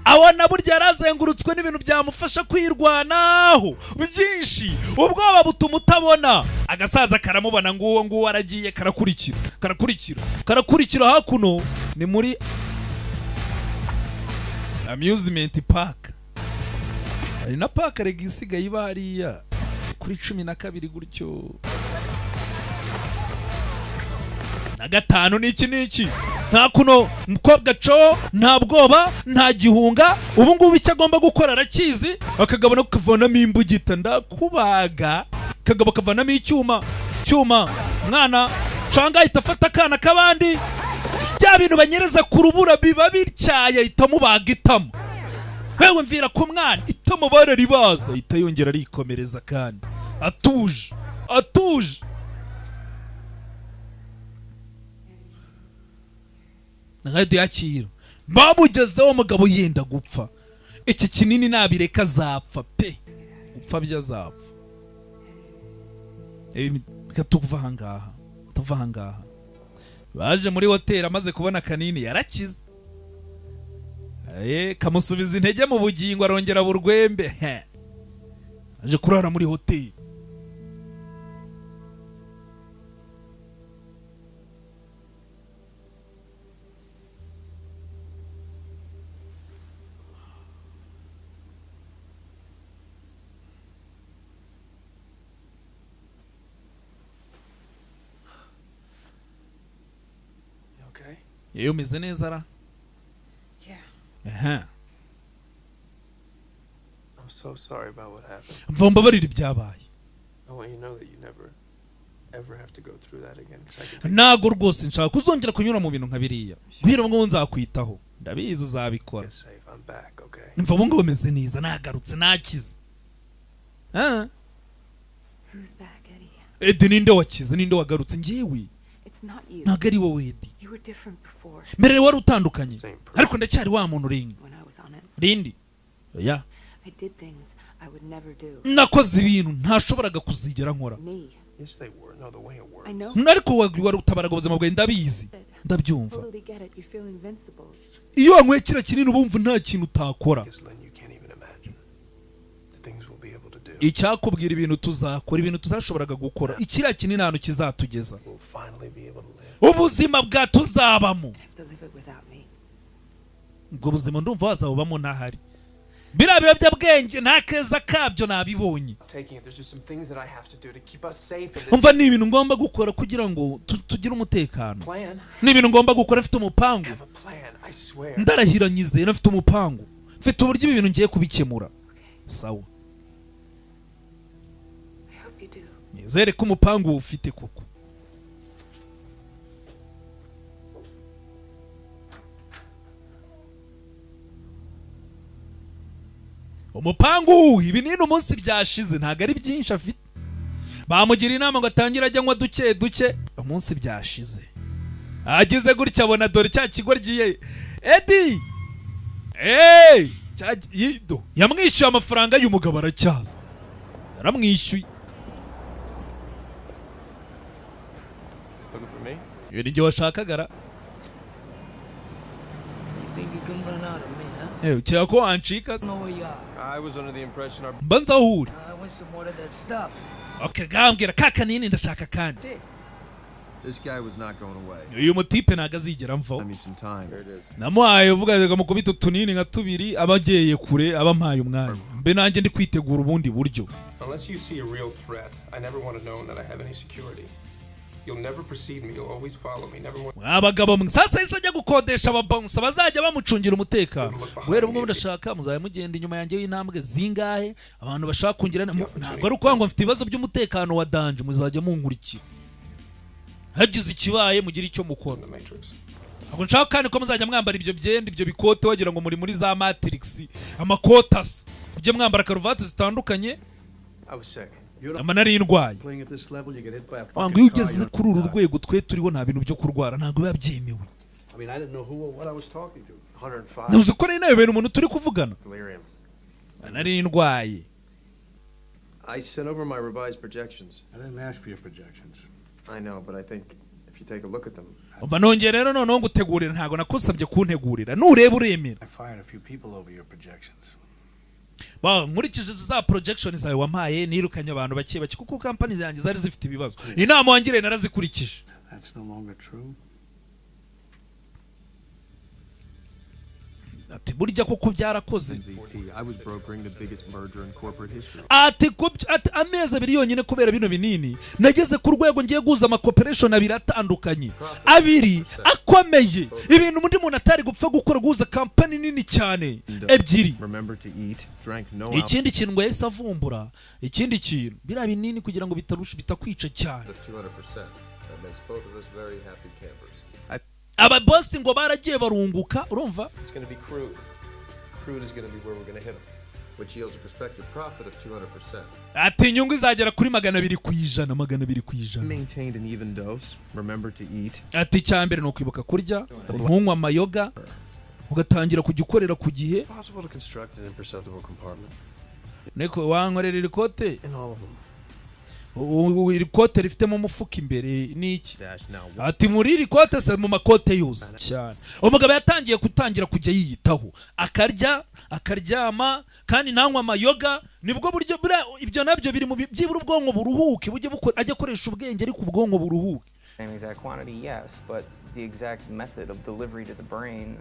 abona burya yarazengurutswe n'ibintu byamufasha kwirwanaho byinshi. ubwoba butuma utabona. agasaza karamubona nguwo aragiye. karakurikira hakuno ni muri amusement park. hari na park rega isigaye iba hariya kuri 12 gutyo na 5. n'iki nta kuno mukobwa co nta bwoba nta gihunga. ubu ngubu icyo agomba gukora arakizi. akagabo no kuvanamo imbugita ndakubaga. kagabo kavanamo icyuma mwana canga ahita afata akana kabandi. bya bintu banyereza ku rubura biba bityaye ahita mubaga itamo. wewe mvira ku mwana itamo bararibaza. ahita yongera arikomereza kandi atuje. nkadi yakira bamugezeho umugabo yenda gupfa. iki kinini nabireka azapfa pe. gupfa byazapfa. tuva ahangaha. baje muri hoteli amaze kubona kanini yarakize. kamusubiza intege mu bugingo arongera burwembe. aje kurara muri hoteli. yewe umeze neza ra? I'm so sorry about what happened. mva mbabarira ibyabaye. I want you to know that you never, ever have to go through that again. 'Cause I can ntago rwose nshaka kuzongera kunyura mu bintu nka biriya guhera ngo nzakwitaho ndabizi uzabikora get safe. I'm back, okay? mva ubu ngubu meze neza nagarutse nakize Who's back, Eddie? Edi ninde wakize ninde wagarutse njyewe It's not you. ntago ari wowe Edi You were different before. mbere wari utandukanye Same person. ariko ndacyari wa muntu ringi When I was on it, rindi oya I did things I would never do. nakoze ibintu ntashoboraga kuzigera nkora Me. Yes, they were. No, the way it works. I know. ariko wari utabaraga ubuzima bwawe ndabizi ndabyumva Totally get it. You feel invincible. iyo wanyweye kiriya kinini uba wumva nta kintu utakora Yes, Lynn, you can't even imagine the things we'll be able to do. icyakubwira ibintu tuzakora ibintu tutashoboraga gukora ikiriya kinini ahantu kizatugeza We'll finally be able to live. ubuzima bwatuzabamo I have to live it without me. ubwo buzima ndumva wazabubamo ntahari biriya biyobyabwenge nta keza kabyo nabibonye Taking it, there's just some things that I have to do to keep us safe. And umva ni ibintu ngomba gukora kugira ngo tugire umutekano plan. ni ibintu ngomba gukora mfite umupangu Have a plan. I swear. ndarahira nyizera mfite umupangu mfite uburyo ibi bintu ngiye kubikemura sawa I hope you do. nizere ko umupangu ufite koko umupangu ibinini umunsi byashize ntago ari byinshi afite bamugira inama ngo atangire ajya anywa duke duke umunsi byashize agize gutya abona dore cya kigo ryiye Edi yamwishyuye amafaranga y'umugabo aracyaza yaramwishyuye Looking for me? iyo ni igihe washakagara You think you can run out of me, huh? ukeka ko wancika se I know where you are. I was under the impression our mba nzi aho uri I want some more of that stuff. okay gambwira ka kanini ndashaka kandi This guy was not going away. uyu mutipe ntago azigera mvaho Give me some time. Here it is. namuhaye uvuga ngo mukubita utunini nka tubiri aba agiye kure aba ampaye umwanya mbe nanjye ndi kwitegura ubundi buryo unless you see a real threat, I never want to know that I have any security. You'll never precede me. You'll always follow me. Never more. abagabo mwe sasa yise ajya gukodesha ababonsa bazajya bamucungira umutekano guhera ubwo ndashaka muzajya mugenda inyuma yanjye y'intambwe zingahe abantu bashaka kungira ntabwo ari ukuvuga ngo mfite ibibazo by'umutekano wa danje muzajya munkurikira hagize ikibaye mugire icyo mukora The Matrix. ntabwo nshaka kandi ko muzajya mwambara ibyo byenda ibyo bikote wagira ngo muri za Matrix amakotasi mujye mwambara karuvati zitandukanye I was sick. ama nari indwaye Playing at this level, you get hit by a ngo fucking iyo car, ugeze you're kuri uru gonna die. rwego twe turiho nta bintu byo kurwara ntabwo biba byemewe I mean, I didn't know who or what I was talking to. 105. ntuzi ko rero nawe bintu umuntu turi kuvugana Delirium. nari indwaye I sent over my revised projections. I didn't ask for your projections. I know, but I think if you take a look at them, umva nongeye rero noneho ngutegurira ntabwo nakusabye kuntegurira nureba uremera I fired a few people over your projections. nkurikije za projection zawe wampaye nirukanye abantu bake bake kuko kampani zanjye zari zifite ibibazo inama wangiriye narazikurikije That's no longer true. ati burya koko byarakoze NZT, I was brokering the biggest merger in corporate history. ati amezi abiri yonyine kubera bino binini nageze ku rwego ngiye guhuza amakoperation abiri atandukanye abiri akomeye ibintu undi muntu atari gupfa gukora guhuza kampani nini cyane ebyiri Remember to eat, drank no ikindi kintu ngo yahise avumbura ikindi kintu biriya binini kugira ngo bitakwica cyane of 200%. That makes both of us very happy campers. aba boss ngo baragiye barunguka urumva It's going to be crude. Crude is going to be where we're going to hit them. Which yields a prospective profit of 200%. ati inyungu izagera kuri 200%. Maintained an even dose. Remember to eat. ati icyambere ni ukwibuka kurya ntunywa amayoga ugatangira kujya ukorera ku gihe Possible to construct an imperceptible compartment. niko wankorera iri kote In all of them. iri kote rifitemo umufuka imbere n'iki Dash now. ati muri iri kote se mu makote yose cyane umugabo yatangiye gutangira kujya yiyitaho akarya akaryama kandi ntanywa amayoga nibwo buryo ibyo nabyo biri mu byibura ubwonko buruhuke bujye ajya akoresha ubwenge ariko ubwonko buruhuke Same exact quantity, yes, but the exact method of delivery to the brain.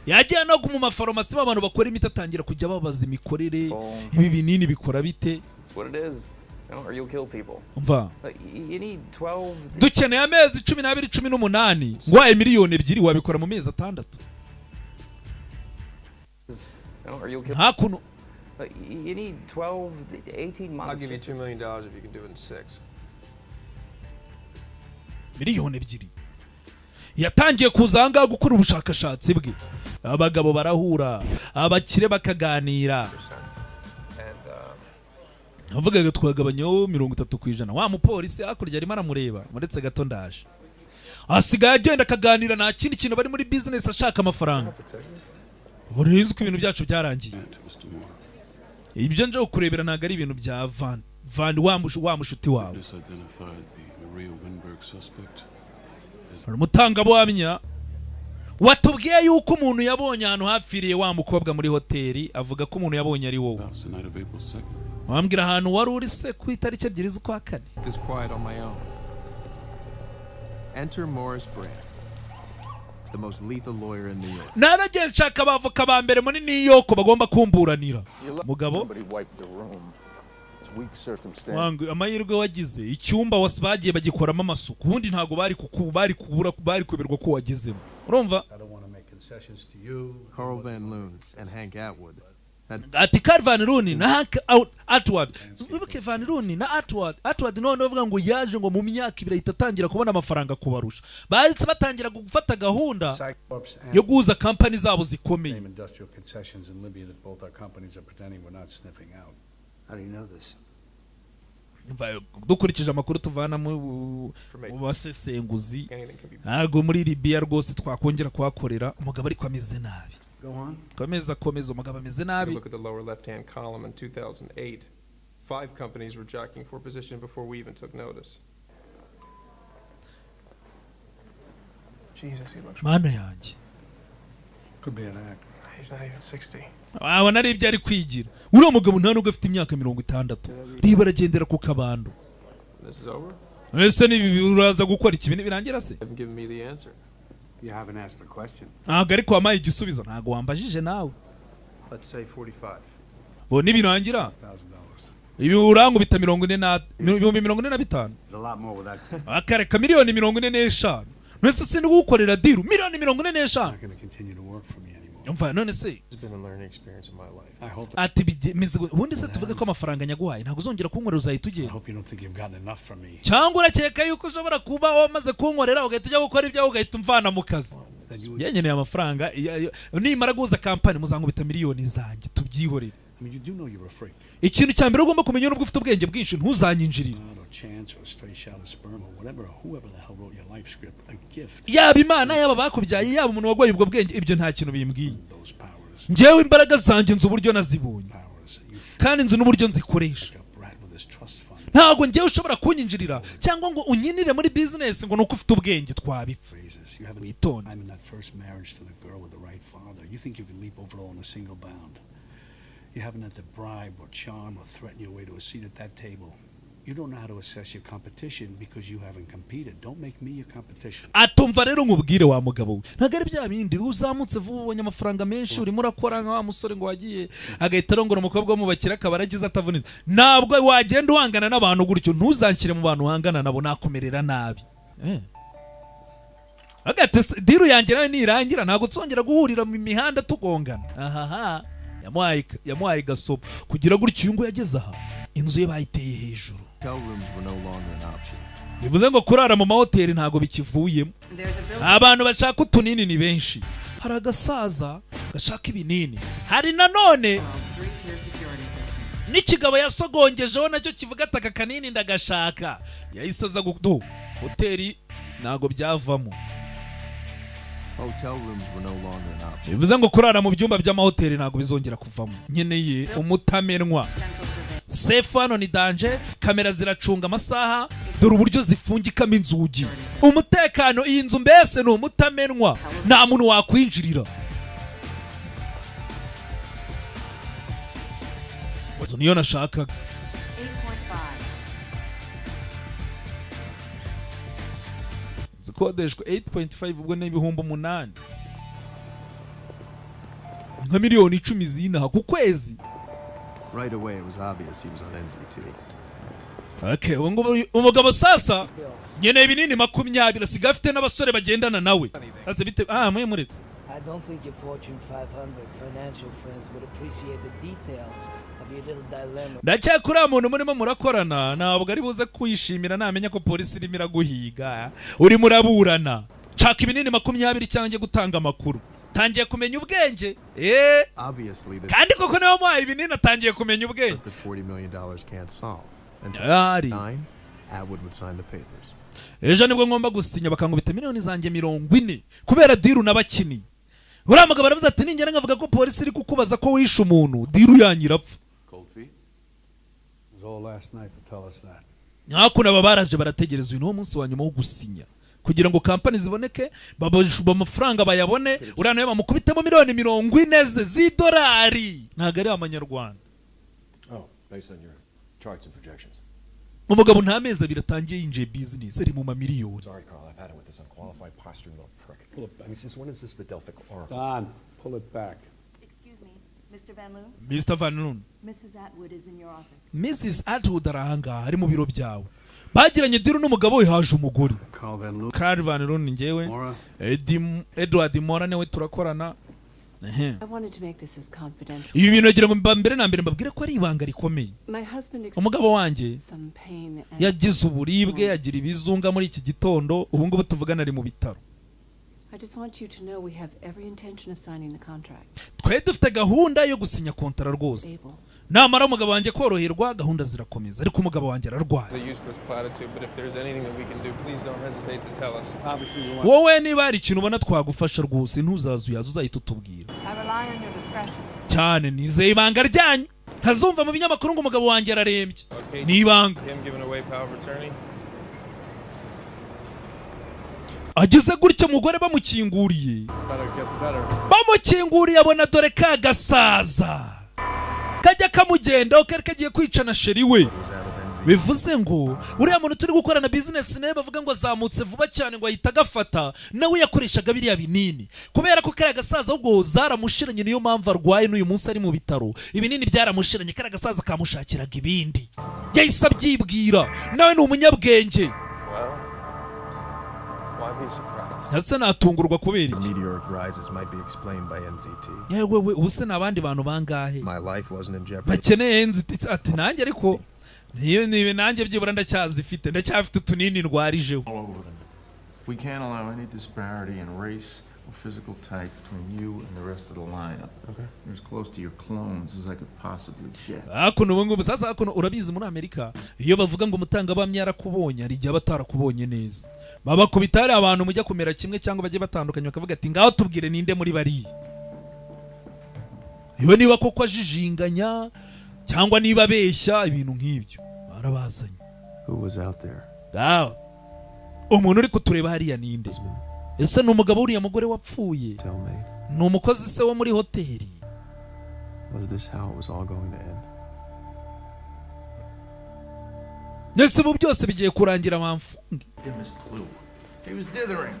yagiye no mu mafarumasi abantu bakora imiti atangira kujya babaza imikorere ibi binini bikora bite That's what it is. Or you'll kill people. umva You need 12. dukeneye amezi 12-18 ngwaye miliyoni 2 wabikora mu mezi 6 Or you'll kill. hakuno You need 12 to 18 months. I'll give you just $2 million if you can do it in 6. miliyoni 2 yatangiye kuzanga gukora ubushakashatsi bwe abagabo barahura abakire bakaganira avugaga twagabanyaho 30% wa mupolisi hakurya arimo aramureba muretse gato ndaje asigaye agenda akaganira nta kindi kintu bari muri business ashaka amafaranga burenze ko ibintu byacu byarangiye ibyo nje kurebera ntago ari ibintu bya van wa mushuti wawe mutanga bwamya watubwiye yuko umuntu yabonye ahantu hapfiriye wa mukobwa muri hoteli avuga ko umuntu yabonye ari wowe wambwira ahantu wari uri se ku itariki 2 z'ukwa kane. Enter Morris Brand, the most lethal lawyer in New York. Naragiye nshaka abavoka ba mbere muri New York bagomba kumburanira mugabo wangu amahirwe wagize icyumba bagiye bagikoramo amasuku ubundi ntago bari kuberwa ko wagezemo urumva Carl Van Loon and Hank Atwood. Ati Carl Van Loon na Hank Atwood wibuke Van Loon na Atwood none bavuga ngo yaje ngo mu myaka 2 itatangira kubona amafaranga kubarusha bahitse batangira gufata gahunda yo guza company zabo zikomeye. Dukurikije amakuru tuvana mu basesenguzi ntago muri Libya rwose twakongera kuhakorera umugabo ariko ameze nabi. Komeza umugabo ameze nabi. Look at the lower left-hand column in 2008. 5 companies were jockeying for position before we even took notice. Jesus, he looks. Mana yanjye. Could be an act. He's not even 60. Abona ari byari kwigira. Uriya mugabo nta nubwo afite imyaka 60. Riba aragendera ku kabando. This is over? Ese ni uraza gukora ikibindi birangira se? Haven't given me the answer. You haven't asked the question. Ntago ariko wamaye igisubizo ntago wambajije nawe. Let's say 45. Bo nibirangira ibi urangu bita 45. There's a lot more with that. Akareka miliyoni 45. Nese sindi gukorera diru miliyoni 45. Not going to continue to work for me anymore. Umva none se It's been a learning experience in my life. I hope. Ati bimeze ubundi se tuvuge ko amafaranga nyaguhaye ntago uzongera kunkorera uzahita I ugenda. hope you don't think you've gotten enough from me. Cyangwa urakeka yuko ushobora kuba wamaze kunkorera ugahita ujya gukora ibyawe ugahita umvana mu kazi. Yenyeneye amafaranga nimara guza company muzankubita miliyoni zanjye tubyihorere. I mean, you do know you're a freak. Ikintu cyambere ugomba kumenya n'ubwo ufite ubwenge bwinshi ntuzanyinjirire. Chance or a stray shot of sperm or whatever, or whoever the hell wrote your life script, a gift. Yaba Imana yaba bakubyaye yaba umuntu wagwaye ubwo bwenge ibyo nta kintu bimbwiye. Njyewe imbaraga zanjye nzu uburyo nazibonye kandi nzu n'uburyo nzikoresha. Ntago njyewe ushobora kunyinjirira cyangwa ngo unyinire muri business ngo nuko ufite ubwenge twabipfa. Witonde. I'm in that first marriage to the girl with the right father. You think you can leap over it all in a single bound? You haven't had to bribe or charm or threaten your way to a seat at that table. You don't know how to assess your competition because you haven't competed. Don't make me your competition. Atumva rero nkubwire wa mugabo we ntagari bya bindi uzamutse vuba ubonye amafaranga menshi urimo urakora nka wa musore ngo wagiye agahita arongora umukobwa mu bakira akabaragize atavunitse ntabwo wagenda uhangana n'abantu gutyo ntuzanshyire mu bantu uhangana nabo nakomerera nabi. Agate diru yanjye nawe nirangira ntago tsongera guhurira mu mihanda tugongana. Ahaha yamuhaye gasopo kugira gutyo uyu ngo yageze aha inzu ye bayiteye hejuru. Bivuze ngo kurara mu mahoteli ntago bikivuyemo. Abantu bashaka utunini ni benshi. Hari agasaza gashaka ibinini. Hari nanone n'ikigabo yasogongejeho nacyo kivuga ataka kanini ndagashaka. Yahise aza gudu hoteli ntago byavamo. Hotel rooms were no longer an option. Bivuze ngo kurara mu byumba by'amahoteli ntago bizongera kuvamo. Nkeneye umutamenwa. Safe hano ni danger, kamera ziracunga amasaha, dore uburyo zifungikamo inzugi. Umutekano iyi nzu mbese ni umutamenwa, nta muntu wakwinjirira. Wazo niyo nashakaga. 8.5 zikodeshwa 8.5 ubwo ni ibihumbi 8. Nka miliyoni 10 zinaha ku kwezi. Right away, it was obvious he was on NZT. Okay, umugabo sasa nyeneye binini 20 asiga afite n'abasore bagendana nawe. Aze bite mwe muretse. I don't think your Fortune 500 financial friends would appreciate the details of your little dilemma. Ndacyakuri umuntu murimo murakorana ntabwo ari buze kwishimira namenya ko polisi irimo iraguhiga uri muraburana caka ibinini 20 cyangwa gutanga amakuru tangiye kumenya ubwenge kandi koko nawe muhaye ibinini atangiye kumenya ubwenge ejo nibwo ngomba gusinya bakangubita miliyoni zanjye 40 kubera diru n'abakini uriya mugabo aravuze ati ningera ngavuga ko polisi iri kukubaza ko wishe umuntu diru yanyirapfa nyakuna babaraje barategereza uyu munsi wa nyuma wo gusinya kugira ngo kampani ziboneke babajwe amafaranga bayabone uriya nawe bamukubitemo miliyoni 40 z'idolari ntago ari amanyarwanda. Umugabo nta mezi abiri atangiye yinjiye business ari mu mamiliyoni. Pull it back. Excuse me, Mr. Van Loon? Mr. Van Loon. Mrs. Atwood is in your office. Mrs. Atwood arahanga ari mu biro byawe. Bagiranye diru n'umugabo we haje umugore. Carl Van Loon ngewe. Edward Mora newe turakorana. I wanted to make this as confidential. Ibi bintu nagira ngo mbere na mbere mbabwire ko ari ibanga rikomeye. Umugabo wanjye yagize uburibwe yagira ibizunga muri iki gitondo ubu ngubu tuvugana ari mu bitaro. I just want you to know we have every intention of signing the contract. Twe dufite gahunda yo gusinya kontara rwose. Namara umugabo wanjye koroherwa gahunda zirakomeza ariko umugabo wanjye ararwaye. Wowe niba ari ikintu ubona twagufasha rwose ntuzazuyaza uzahita utubwira. Cyane nizeye ibanga ryanyu ntazumva mu binyamakuru ngo umugabo wanjye ararembye. Ni ibanga. Agize gutyo umugore bamukinguriye abona dore ka gasaza kajya kamugenda ukari kagiye kwicana sheri we bivuze ngo uriya muntu turi gukorana business naye bavuga ngo azamutse vuba cyane ngo ahita agafata nawe yakoreshaga biriya binini kubera ko kari gasaza ubwo zaramushiranye niyo mpamvu arwaye n'uyu munsi ari mu bitaro ibinini byaramushiranye kari gasaza kamushakiraga ibindi yahise abyibwira nawe ni umunyabwenge. Hasa natungurwa kubera iki? Yewe ubuse nabandi bantu bangahe bakeneye NZT ati nanjye ariko nibe nanjye byibura ndacyazifite ndacyafite utunini ndwarijeho. We can't allow any disparity in race or physical type between you and the rest of the lineup. Okay. You're as close to your clones as I could possibly get. Akuno ngo sasa akuno urabizi muri Amerika iyo bavuga ngo mutanga bamye arakubonye ari gihe batarakubonye neza. Baba kubitare abantu mujya kumera kimwe cyangwa bagiye batandukanye bakavuga ati ngaho tubwire ninde muri bari. Iyo niba koko ajijinganya cyangwa niba beshya ibintu nk'ibyo barabazanye. Who was out there? Umuntu uri kutureba hariya ninde? Ese ni umugabo uriya mugore wapfuye? Ni umukozi se wo muri hoteli? Was this how it was all going to end? Nese bu byose bigiye kurangira bamfunge. He was dithering.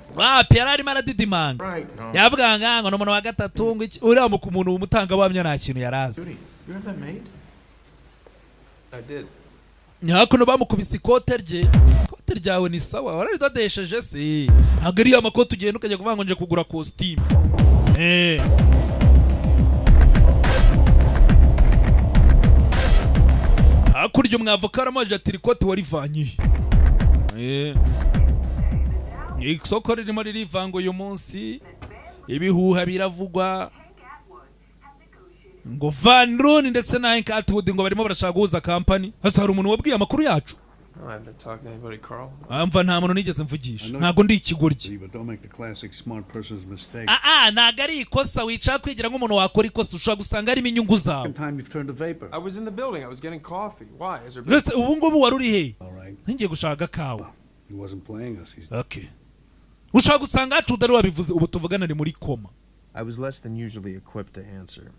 Pierre arimo aradidimanga. Yavuga ngo n'umuntu wa gatatu ngo uriya umuntu umutanga bamya nta kintu yarazi. You have that made? I did. Nyakuno bamukubise ikote ryawe ni sawa wararidodesheje se ntabwo ari amakoti ugenda ukajya kuvuga ngo nje kugura costume hakurya umwavoka aramaje ati ikote warivanye isoko ririmo ririvanga uyu munsi ibihuha biravugwa ngo Van Loon ndetse na Atwood ngo barimo barashaka guhuza company. Hasa hari umuntu wabwiye amakuru yacu? Amva nta muntu nigeze mvugisha ntago ndi ikigoryi. Ntago ari ikosa wica kwigira nk'umuntu wakora ikosa ushobora gusanga harimo inyungu zawe. Ubu ngubu wari uri he? Ngiye gushaka kawa. Okay. Ushobora gusanga Atwood ari wabivuze ubu tuvugana ari muri koma. I was less than usually equipped to answer.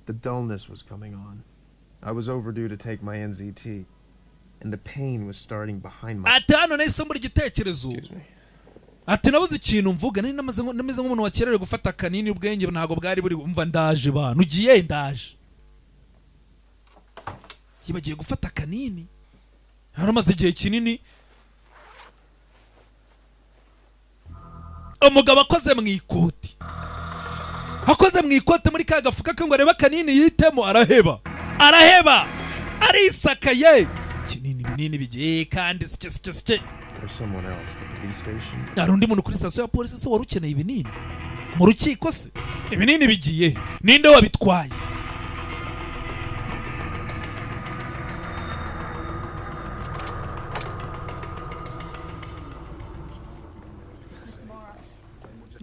The dullness was coming on. I was overdue to take my NZT, and the pain was starting behind my... Atano nahise muri igitekerezo. Ati nabuze ikintu mvuga nari nameze nk'umuntu wakererewe gufata kanini ubwenge ntago bwari buri umva ndaje bantu ugiye ndaje. Yibagiye gufata kanini. Haramaze igihe kinini. Umugabo akoze mu ikoti. akoze mu ikote muri ka gafuka ke ngo arebe kanini yitemo araheba arisakaye kinini binini bigiye kandi sike hari undi muntu kuri sitasiyo ya polisi se wari ukeneye ibinini mu rukiko se ibinini bigiye ninde wabitwaye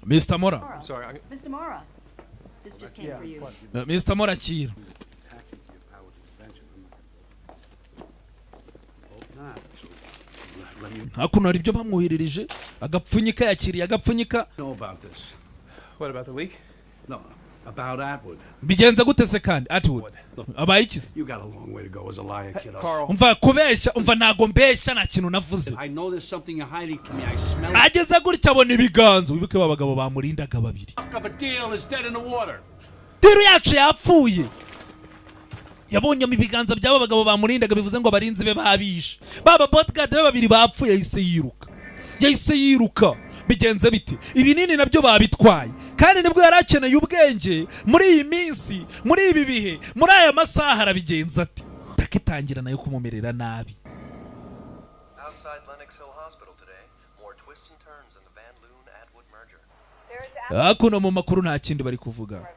Mr. Mora. Sorry, Mr. Mora, this just came for you. Mr. Mora Chiro. Hakuno hari ibyo bamwoherereje agapfunyika yakiriye agapfunyika. Know about this? What about the leak? No, about Atwood. Bigenza gute se kandi Atwood? Abaye iki? You got a long way to go as a liar, kiddo. Umva kubesha, umva nago mbesha na kintu navuze. I know there's something you're hiding from me. I smell it. Ageze gutya abona ibiganzo, wibuke babagabo bamurindaga babiri. Of a deal is dead in the water. Diru yacu yapfuye. Yabonye mu biganza by'abo bagabo bamurindaga bivuze ngo abarinzi be babishe. Baba bodyguard be babiri bapfuye yahise yiruka. Bigenze biti ibinini nabyo babitwaye kandi nibwo yarakeneye ubwenge muri iyi minsi muri ibi bihe muri aya masaha arabigenza ati takitangira nayo kumumerera nabi. Hakuno mu makuru nta kindi bari kuvuga.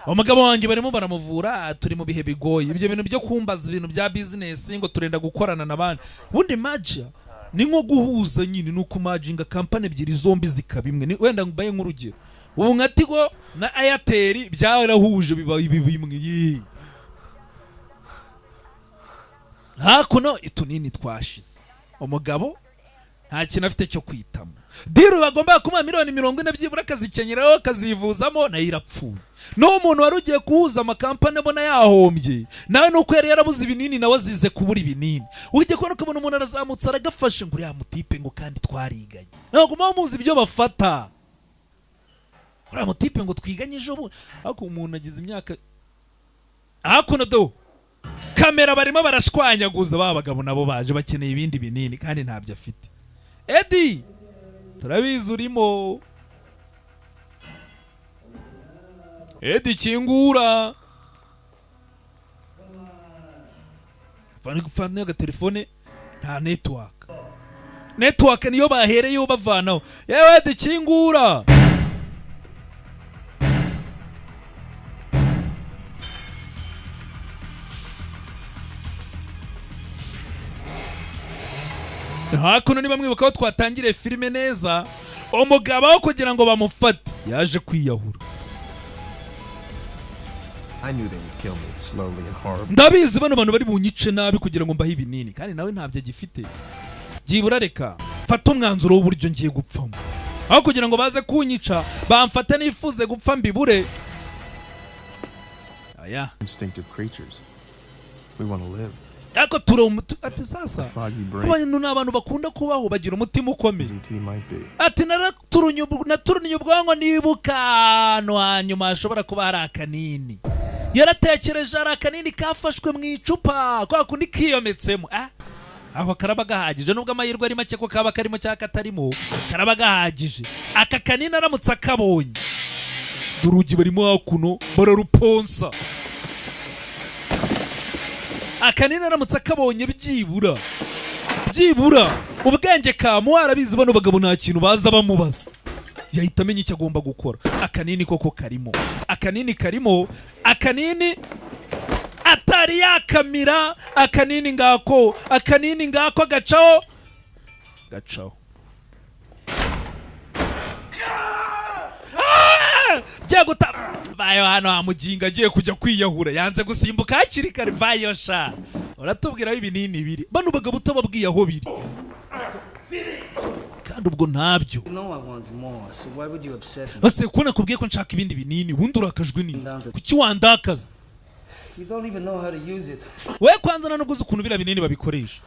Umugabo wanjye barimo baramuvura turi mu bihe bigoye ibyo bintu byo kumbaza ibintu bya business ngo turenda gukorana nabandi bundi magia ni nko guhuza nyine nuko majinga company ebyiri zombi zikabimwe wenda mbaye nk'urugero ubu nka Tigo na Airtel byarahuje biba bimwe hakuno itunini twashize umugabo nta kintu afite cyo kwitamo diru bagomba kumuha $40 byibura kazikenyeraho kazivuzamo na irapfuye no umuntu wari ugiye kuhuza amakampani abona yahombye nawe nuko yari yarabuze ibinini nawe azize kubura ibinini ugiye kubona ko umuntu arazamutse aragafashe ngo uriya mutipe ngo kandi twariganye ntabwo muzi ibyo bafata uriya mutipe ngo twiganye ejo ariko umuntu agize imyaka hakuno do kamera barimo barashwanyaguza babagabo nabo baje bakeneye ibindi binini kandi ntabyo afite Eddie turabizi urimo Eddie kingura fani agatelefone nta network niyo bahereyeho bavanaho yewe Eddie kingura hakuno niba mwibuka aho twatangiriye filime neza umugabo wo kugira ngo bamufate yaje kwiyahura. Ndabizi bano bantu bari bunyice nabi kugira ngo mbahe ibinini kandi nawe ntabyo agifite byibura reka fata umwanzuro w'uburyo ngiye gupfamo aho kugira ngo baze kunyica bamfate nifuze gupfa mbibure. Aya instinctive creatures. We want to live. Ako ati sasa abantu n'abantu bakunda kubaho bagira umutima ukomeye ati naturunye ubwonko nibuka no hanyuma ashobora kuba hari akanini yaratekereje hari akanini kafashwe mu icupa kwa kundi kiyometsemo aho karaba gahagije nubwo amahirwe ari make ko kaba karimo cyangwa katarimo karaba gahagije aka kanini aramutse akabonye urugi barimo hakuno bararuponsa akanini aramutse akabonye byibura ubwenge kamuha arabizi bano bagabo nta kintu baza bamubaza yahita amenya icyo agomba gukora. Akanini koko karimo akanini atari yakamira akanini ngako gacaho Jaguta bayo hano amuginga agiye kujya kwiyahura yanze gusimbuka hakiri kare vayo sha uratubwira ibinini biri bano bagabo utababwiye aho biri kandi ubwo ntabyo ase kuna kubwiye ko nshaka ibindi binini wundi urakajwe ni kuki wandakaza we kwanza nanuguze ukuntu bira binini babikoresha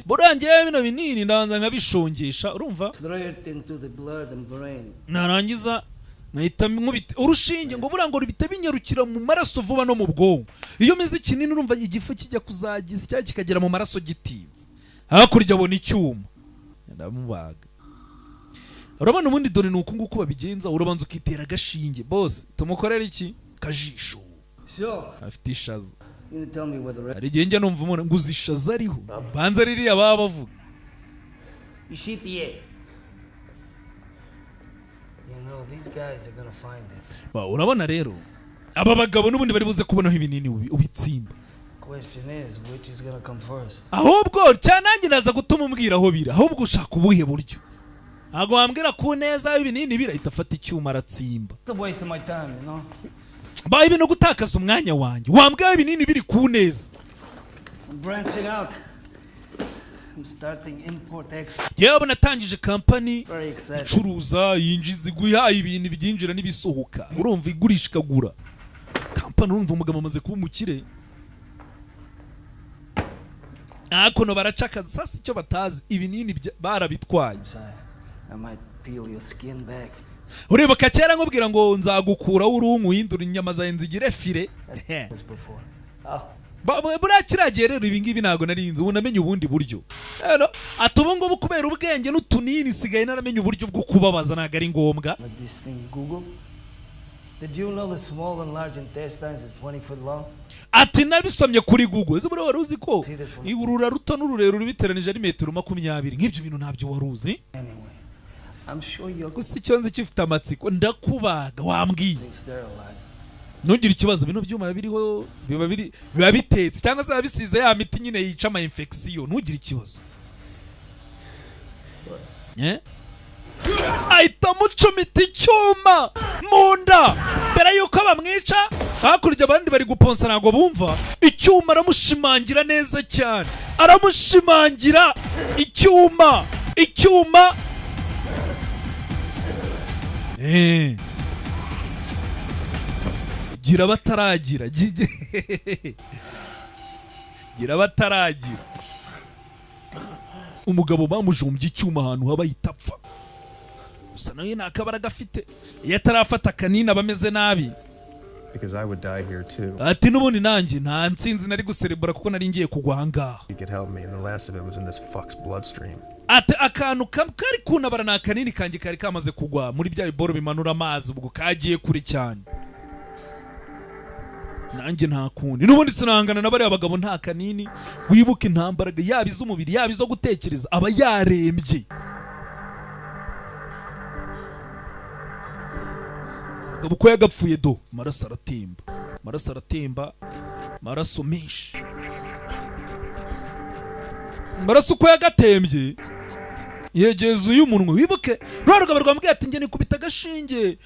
Burangiye bino binini ndabanza nkabishongesha urumva narangiza nahita nkubita urushinge ngo burango rubite binyarukira mu maraso vuba no mu bwonko iyo mizi kinini urumva igifu kijya kuzagisa cyangwa kikagera mu maraso gitinze hakurya abona icyuma ndamubaga. Urabona ubundi dore nuko nguko babigenza, urabanza ukitera agashinge. Boss tumukorera iki? Kajisho. Afite ishaza. Ari genje numva umuntu nguzi ishaza ariho. Banza ririya baba bavuga. Ishitiye. You know, these guys are gonna find it. Ba urabona rero aba bagabo nubundi bari buze kubonaho ibinini ubitsimba. Question is, which is gonna come first? Ahubwo cyanange naza gutuma umbwira aho bira. Ahubwo ushaka ubuhe buryo. Ago wambwira ku neza ibinini birahita afata icyuma aratsimba. It's a waste of my time, you know. Ba ibintu gutakaza umwanya wanjye. Wambwira ibinini biri ku neza. I'm branching out. I'm starting import export. Yewe natangije company icuruza yinjiza guha ibintu byinjira nibisohoka. Urumva igurisha kagura. Company urumva umugabo amaze kuba umukire. Akono baracakaza sasa icyo batazi ibinini barabitwaye. I might peel your skin back. Ureba kacera nkubwira ngo nzagukura urungu hindura inyama za nzigire fire. Bura kiragiye rero ibingibi nago narinzi unamenye ubundi buryo. Rero atubungo bukubera ubwenge n'utunini sigaye naramenye uburyo bwo kubabaza naga ari ngombwa. This thing Google. Did you know the small and large intestines is 20 foot long? Ati nabisomye kuri Google. Zibura waruzi ko urura ruto n'ururerure biteranije ari metero 20. Nk'ibyo bintu ntabyo waruzi. Anyway, I'm sure you're gusa icyo nzi kifite amatsiko ndakubaga wambwiye. Ntugire ikibazo bino byuma biriho biba bitetse cyangwa se bisize ya miti nyine yica ama infection. Ntugire ikibazo. Ahita mucumita icyuma munda mbere yuko bamwica. Hakurya abandi bari guponsa ntago bumva. Icyuma aramushimangira neza cyane. Aramushimangira icyuma. Gira bataragira. Gira bataragira. Umugabo bamujumbye icyuma ahantu haba yitapfa. Usa nayo nakabara gafite. Iyo atarafata kanini abameze nabi. Because I would die here too. Ati nubundi nanjye nta nsinzi nari guserebura kuko nari ngiye kugwa hanga. You could help me and the last of it was in this fuck's bloodstream. Ati akantu kari kunabara na kanini kanjye kari kamaze kugwa muri bya biboro bimanura amazi ubwo kagiye kure cyane. Nanjye nta kundi. Nubundi sinangana na bari abagabo nta kanini. Wibuke intambaraga yaba iz'umubiri yaba izo gutekereza aba yarembye. Uko yagapfuye do maraso aratemba maraso menshi. Maraso uko yagatembye yegeze uyu munwa. Wibuke rwarugabo rwambwiye ati nge nikubita agashinge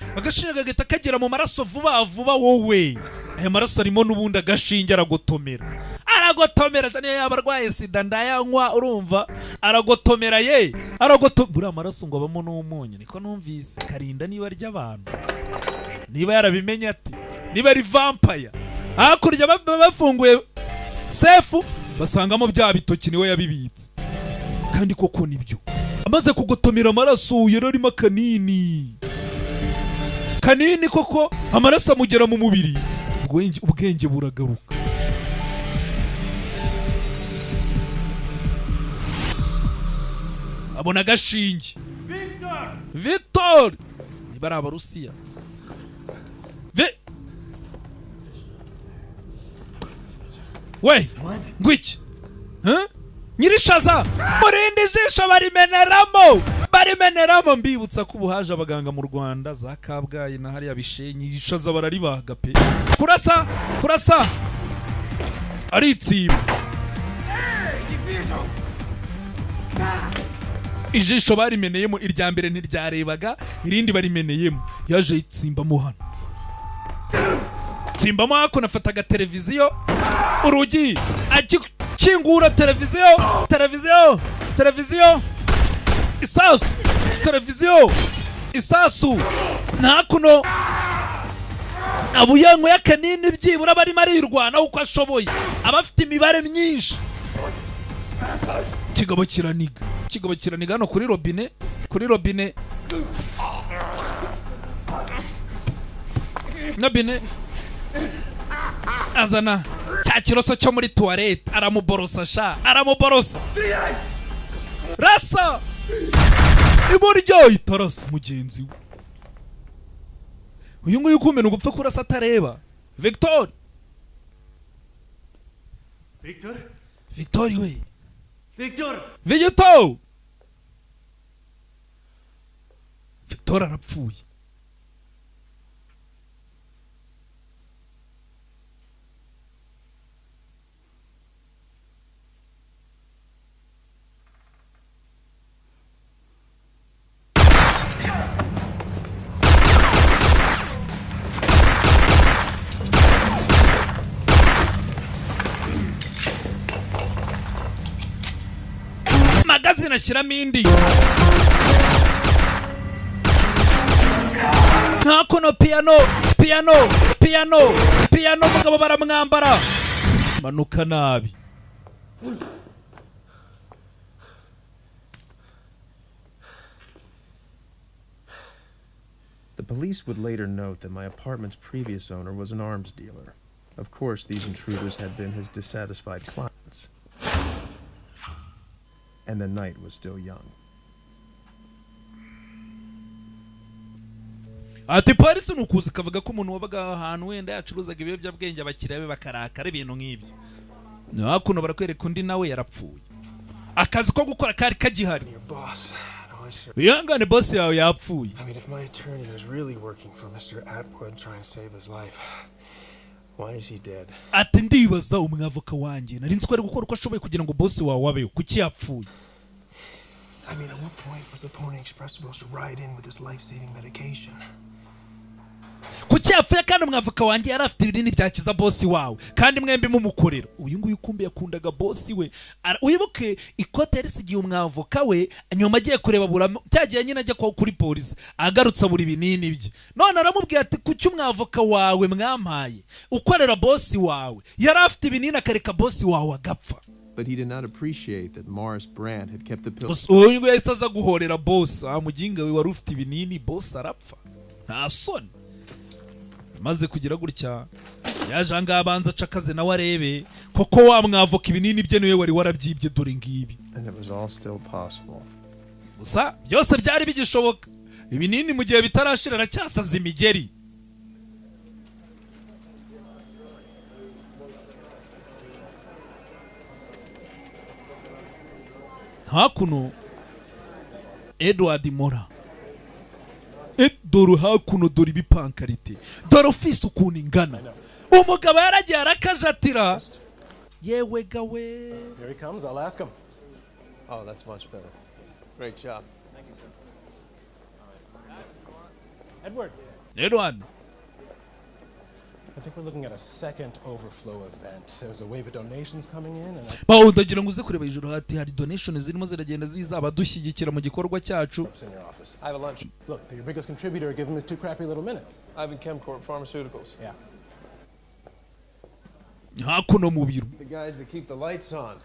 gagahita kagera mu maraso vuba wowe. Aya maraso arimo n'ubundi agashinge aragotomera cyane yabarwaye sida ndayanywa urumva aragotomera buriya amaraso ngo abamo n'umunyu niko numvise. Karinda niba arya abantu niba yarabimenye ati niba ari vampire. Hakurya bafunguye sefu basangamo bya bitoki niwe yabibitse kandi koko nibyo. Amaze kugotomera amaraso yararimo kanini koko amaraso amugera mu mubiri ubwenge buragaruka. Abona agashinge. Victor niba ari abarusiya. We ngwiki nyirishaza murindi jisho barimeneramo mbibutsa ko ubuhaje abaganga mu Rwanda za Kabgayi na hariya Bishenyi ishaza bararibaga pe. Kurasa aritsiba ijisho barimeneyemo irya mbere ntiryarebaga irindi barimeneyemo yaje itsimbamo hano. Tsimbamo hako nafataga televiziyo urugi akingura televiziyo isasu nakuno abuyango yakanini byibura bari marirwana uko ashoboye abafite imibare myinshi. Kigabo kiraniga hano kuri robine nabine azana cya kiroso cyo muri toilette aramuborosa. rasa iburyo itarasa mugenzi we uyu nguyu kumena ugupfa kurasa atareba Victor we Victor arapfuye magazine ashyiramo indi ntakono piano mugabo baramwambara manuka nabi The police would later note that my apartment's previous owner was an arms dealer. Of course, these intruders had been his dissatisfied clients. And the night was still young. ati polisi nukuzi kavuga ko umuntu wabaga ahantu wenda yacuruzaga ibiyobyabwenge abakiriya be bakarakara ibintu nk'ibyo nakuno barakwereka undi nawe yarapfuye akazi ko gukora kari kagihari Yangane boss yawe yapfuye. I mean, if my attorney was really working for Mr. Atwood trying to save his life, why is he dead? Ati ndibaza umwavoka wanjye nari nzi ko ari gukora uko ashoboye kugira ngo boss wawe wabeho kuki yapfuye. I mean, at what point was the Pony Express supposed to ride in with his life-saving medication? Kuki yapfuye kandi umwavoka wanjye yari afite ibinini byakiza boss wawe kandi mwembi mumukorera. Uyu nguyu kumbe yakundaga boss we. Uyibuke ikote yarisigiye umwavoka we nyuma agiye kureba buramo cyagiye nyine ajya kuri polisi agarutsa buri binini bye. None aramubwiye ati kuki umwavoka wawe mwampaye ukorera boss wawe yari afite ibinini akareka boss wawe agapfa. But he did not appreciate that Morris Brand had kept the pills. Uyu nguyu yahise aza guhorera boss muginga we wari ufite ibinini boss arapfa. Nta soni. Maze kugira gutya yaje anga abanza cakaze nawe arebe koko wa mwavoka ibinini bye niwe wari warabyibye dore ngibi. And it was all still possible. Gusa byose byari bigishoboka. Ibinini mu gihe bitarashira aracyasaza imigeri. Hakuno Edward Mora dore hakuno dore ibipankarite dore ofisi ukuntu ingana umugabo yaragiye arakajatira yewe gawe. Here he comes, I'll ask him. Oh, that's much better. Great job. Thank you, sir. Edward. I think we're looking at a second overflow event. There's a wave of donations coming in and Ndagira ngo uze kureba ijuru hati hari donations zirimo ziragenda ziza abadushyigikira mu gikorwa cyacu. I have a lunch. Look, your biggest contributor, give him his 2 crappy little minutes. Ivan Chemcorp Pharmaceuticals. Yeah. Hakuno mu biro. The guys that keep the lights on.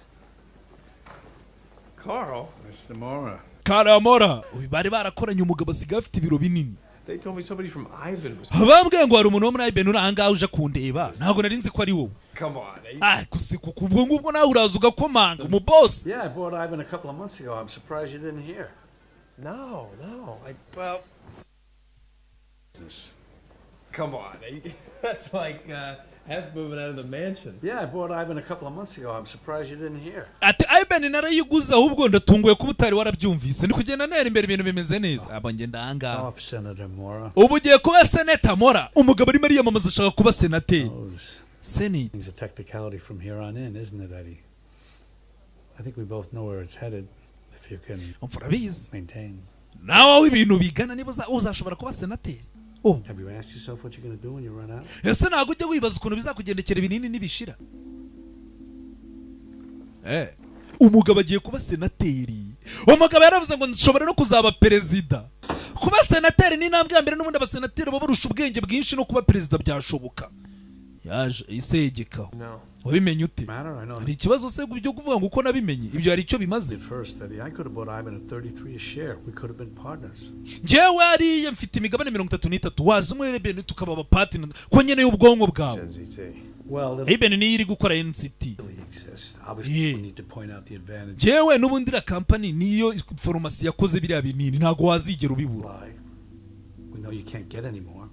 Carl? Mr. Mora. Karamora. Uyu bari barakoranye umugabo asigaye afite ibiro binini. They told me somebody from Ivan was. Bambwiye ngo hari umuntu wo muri Ivan uri ahangaha uje kundeba ntabwo nari nzi ko ari wowe. Come on. Kusiku kubwo ngubwo nawe uraza ugakomanga umu boss. Yeah, I bought Ivan a couple of months ago. I'm surprised you didn't hear. No. Well. Come on. That's like half moving out of the mansion. Yeah, I bought Ivan a couple of months ago. I'm surprised you didn't hear. Ati Ivan narayiguza ahubwo ndatunguye kuba utari warabyumvise. Ni kugenda nera imbere ibintu bimeze neza. Abo ngenda ahangaha. Off Senator Mora. Ubu giye kuba Senator Mora. Umugabo ari muri yamamaza ashaka kuba senateri. Senate. It's a technicality from here on in, isn't it, Eddie? I think we both know where it's headed. If you can maintain. Nawe ibintu bigana niba uzashobora kuba senateri. Have you asked yourself what you're going to do when you run out? Ese ntabwo ujya wibaza ukuntu bizakugendekera ibinini nibishira. Umugabo agiye kuba senateri. Umugabo yaravuze ngo nshobora no kuzaba perezida. Kuba senateri ni intambwe ya mbere n'ubundi abasenateri babarusha ubwenge bwinshi no kuba perezida byashoboka. Yaje isegeka. Wabimenye ute? Hari ikibazo se byo kuvuga ngo uko nabimenye ibyo hari icyo bimaze. Jewe ariye mfite imigabane 33 waza umwe Eben tukaba aba partner ko nyene y'ubwonko bwawe. Eben ni iri gukora NCT. need to point out the advantage. Jewe nubundi la company niyo farumasi yakoze biriya binini ntago wazigera ubibura. We know you can't get any more.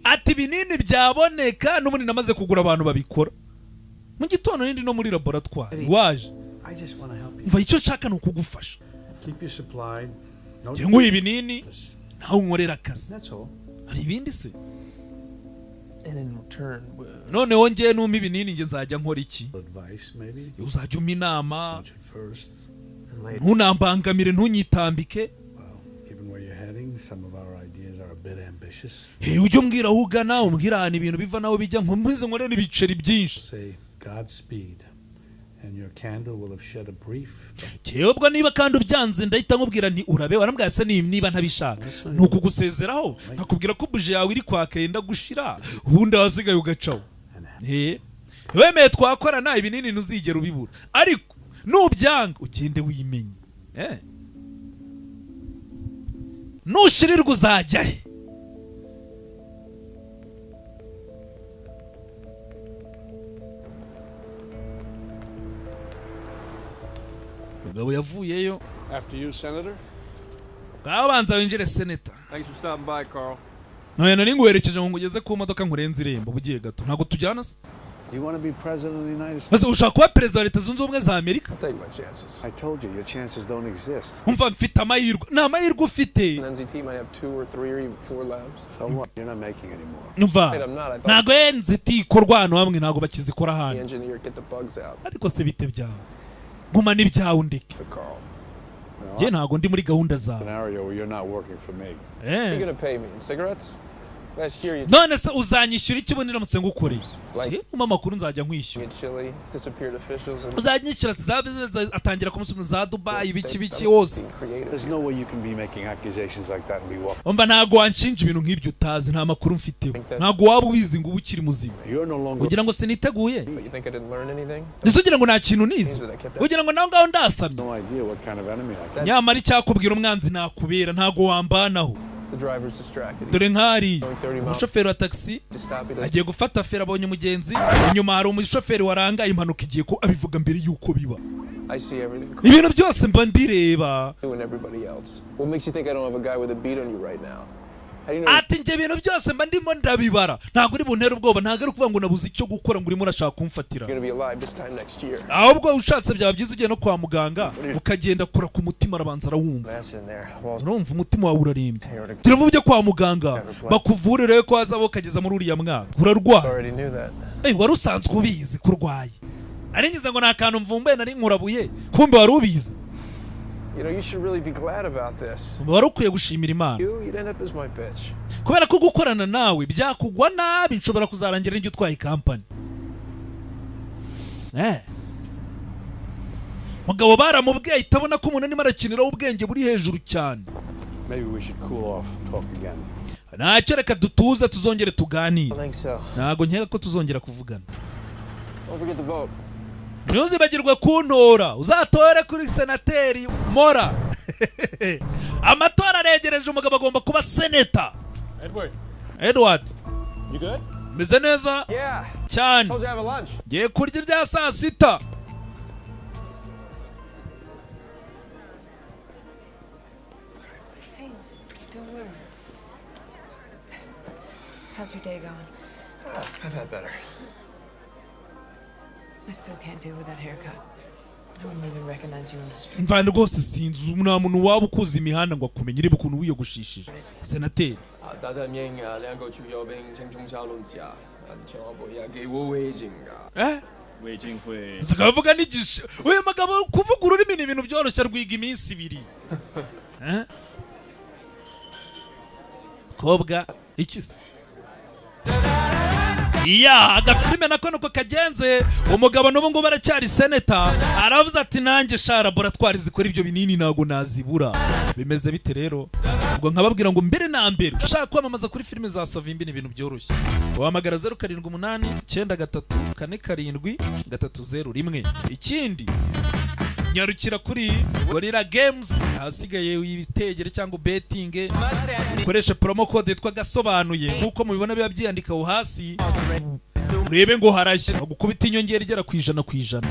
Ati binini byaboneka nubundi namaze kugura abantu babikora. Mu gitondo nindi no muri laboratoire. Waje. I just want to help you. Mva icyo nshaka no kugufasha. Keep you supplied. Jengu ibinini nawe unkorera akazi. That's all. Hari ibindi se? And in return, none wongeye numpa ibinini nge nzajya nkora iki? Advice maybe. Uzajya umpa inama. First. Ntunambangamire ntunyitambike. Even where you're heading, some of our ideas are a bit ambitious. Hey, ujye umbwira aho ugana, umbwira ahantu ibintu biva naho bijya nkomeze nkorera ibiceri byinshi. Say Godspeed. And your candle will have shed a brief. Cyebwa niba kandi ubyanze ndahita nkubwira nti urabe warambwira se niba ntabishaka nuko gusezeraho nkakubwira ko buje yawe iri kwaka yenda gushira ubundi wasigaye ugacaho wemeye twakorana ibinini ntuzigera ubibura ariko nubyanga ugende wimenye nushirirwa uzajya he Mugabo yavuyeyo. After you, Senator. Gabanza winjire senator. Thanks for stopping by, Carl. Noye nari ngwerekeje ngo ngugeze ku modoka nkurenze irembo bugiye gato. Ntago tujyana se? You want to be president of the United States? Maze ushaka kuba president wa Leta Zunze Ubumwe za Amerika? Take my chances. I told you, your chances don't exist. Umva mfite amahirwe. Nta mahirwe ufite. NZT might have 2 or 3 or even 4 labs. So what? You're not making any more. Numva. Ntago NZT ikorwa hano hamwe ntago bakizikora hano. The engineer get the bugs out. Ariko se bite byawe? Nguma n'ibyawe ndeke. Je ntago ndi muri gahunda zawe. Scenario where you're not working for me. You're going to pay me in cigarettes? Last year you none se uzanyishyura iki ubonera mutse ngukoreye je mu makuru nzajya nkwishyura uzanyishyura atangira kumusuma za Dubai biki wose there's no way you can be making accusations like that and be walking umva ntago wanshinja ibintu nk'ibyo utazi nta makuru mfiteho ntago waba ubizi ngo ubukiri muzima ugira ngo siniteguye nisugira ngo nta kintu nize ugira ngo naho ngaho ndasamye nyamara icyakubwira umwanzi nakubera ntago wambanaho dore nkari umushoferi wa taxi agiye gufata feri abonye umugenzi inyuma hari umushoferi warangaye impanuka igiye ko abivuga mbere yuko biba ibintu byose mba mbireba ati nge ibintu byose mba ndimo ndabibara ntago uri buntera ubwoba ntago ari kuvuga ngo nabuze icyo gukora ngo urimo urashaka kumfatira ahubwo ushatse byaba byiza ugiye no kwa muganga ukagenda kura ku mutima arabanza arawumva urumva umutima wawe urarembye turavuga ujye kwa muganga bakuvurire ko hazabo ukageza muri uriya mwaka urarwara wari usanzwe ubizi kurwaye ari ngize ngo nta kantu mvumbuye nari nkurabuye kumbe wari ubizi you should really be glad about this. Wari ukwiye gushimira Imana. You'd end up as my bitch. Kubera ko gukorana nawe byakugwa nabi nshobora kuzarangira n'icyo twaye company. Mugabo baramubwiye itabona ko umuntu arimo arakinira ubwenge buri hejuru cyane. Maybe we should cool off, talk again. Ntacyo reka dutuze tuzongere tuganire. Ntago nkeka ko tuzongera kuvugana. Don't forget the vote. Ntuzibagirwe kuntora uzatore kuri senateri Mora amatora aregereje umugabo agomba kuba senator Edward You good? Meze neza cyane ngiye kurya ibya saa sita Hey, don't worry. How's your day going? I've had better. I still can't deal with that haircut. I wouldn't even recognize you on the street. Mvana rwose sinzi nta muntu waba ukuza imihanda ngo akumenye niba ukuntu wiyogoshishije senateri zikavuga n'igishe uyu mugabo kuvuga ururimi ni ibintu byoroshye rwiga iminsi 2 kobwa ikisi iya agafilime nako nuko kagenze umugabo n'ubu ngo baracyari senator aravuze ati nanjye sha laboratoire zikora ibyo binini nago nazibura bimeze bite rero ubwo nkababwira ngo mbere na mbere ushaka kwamamaza kuri filime za Savimbi ni ibintu byoroshye wahamagara 078 93 47 301 ikindi nyarukira kuri Gorilla Games hasigaye witegere cyangwa betting ukoresha promo code yitwa Agasobanuye nkuko mubibona biba byandika aho hasi urebe ngo harashya gukubita inyongera igera ku 100%.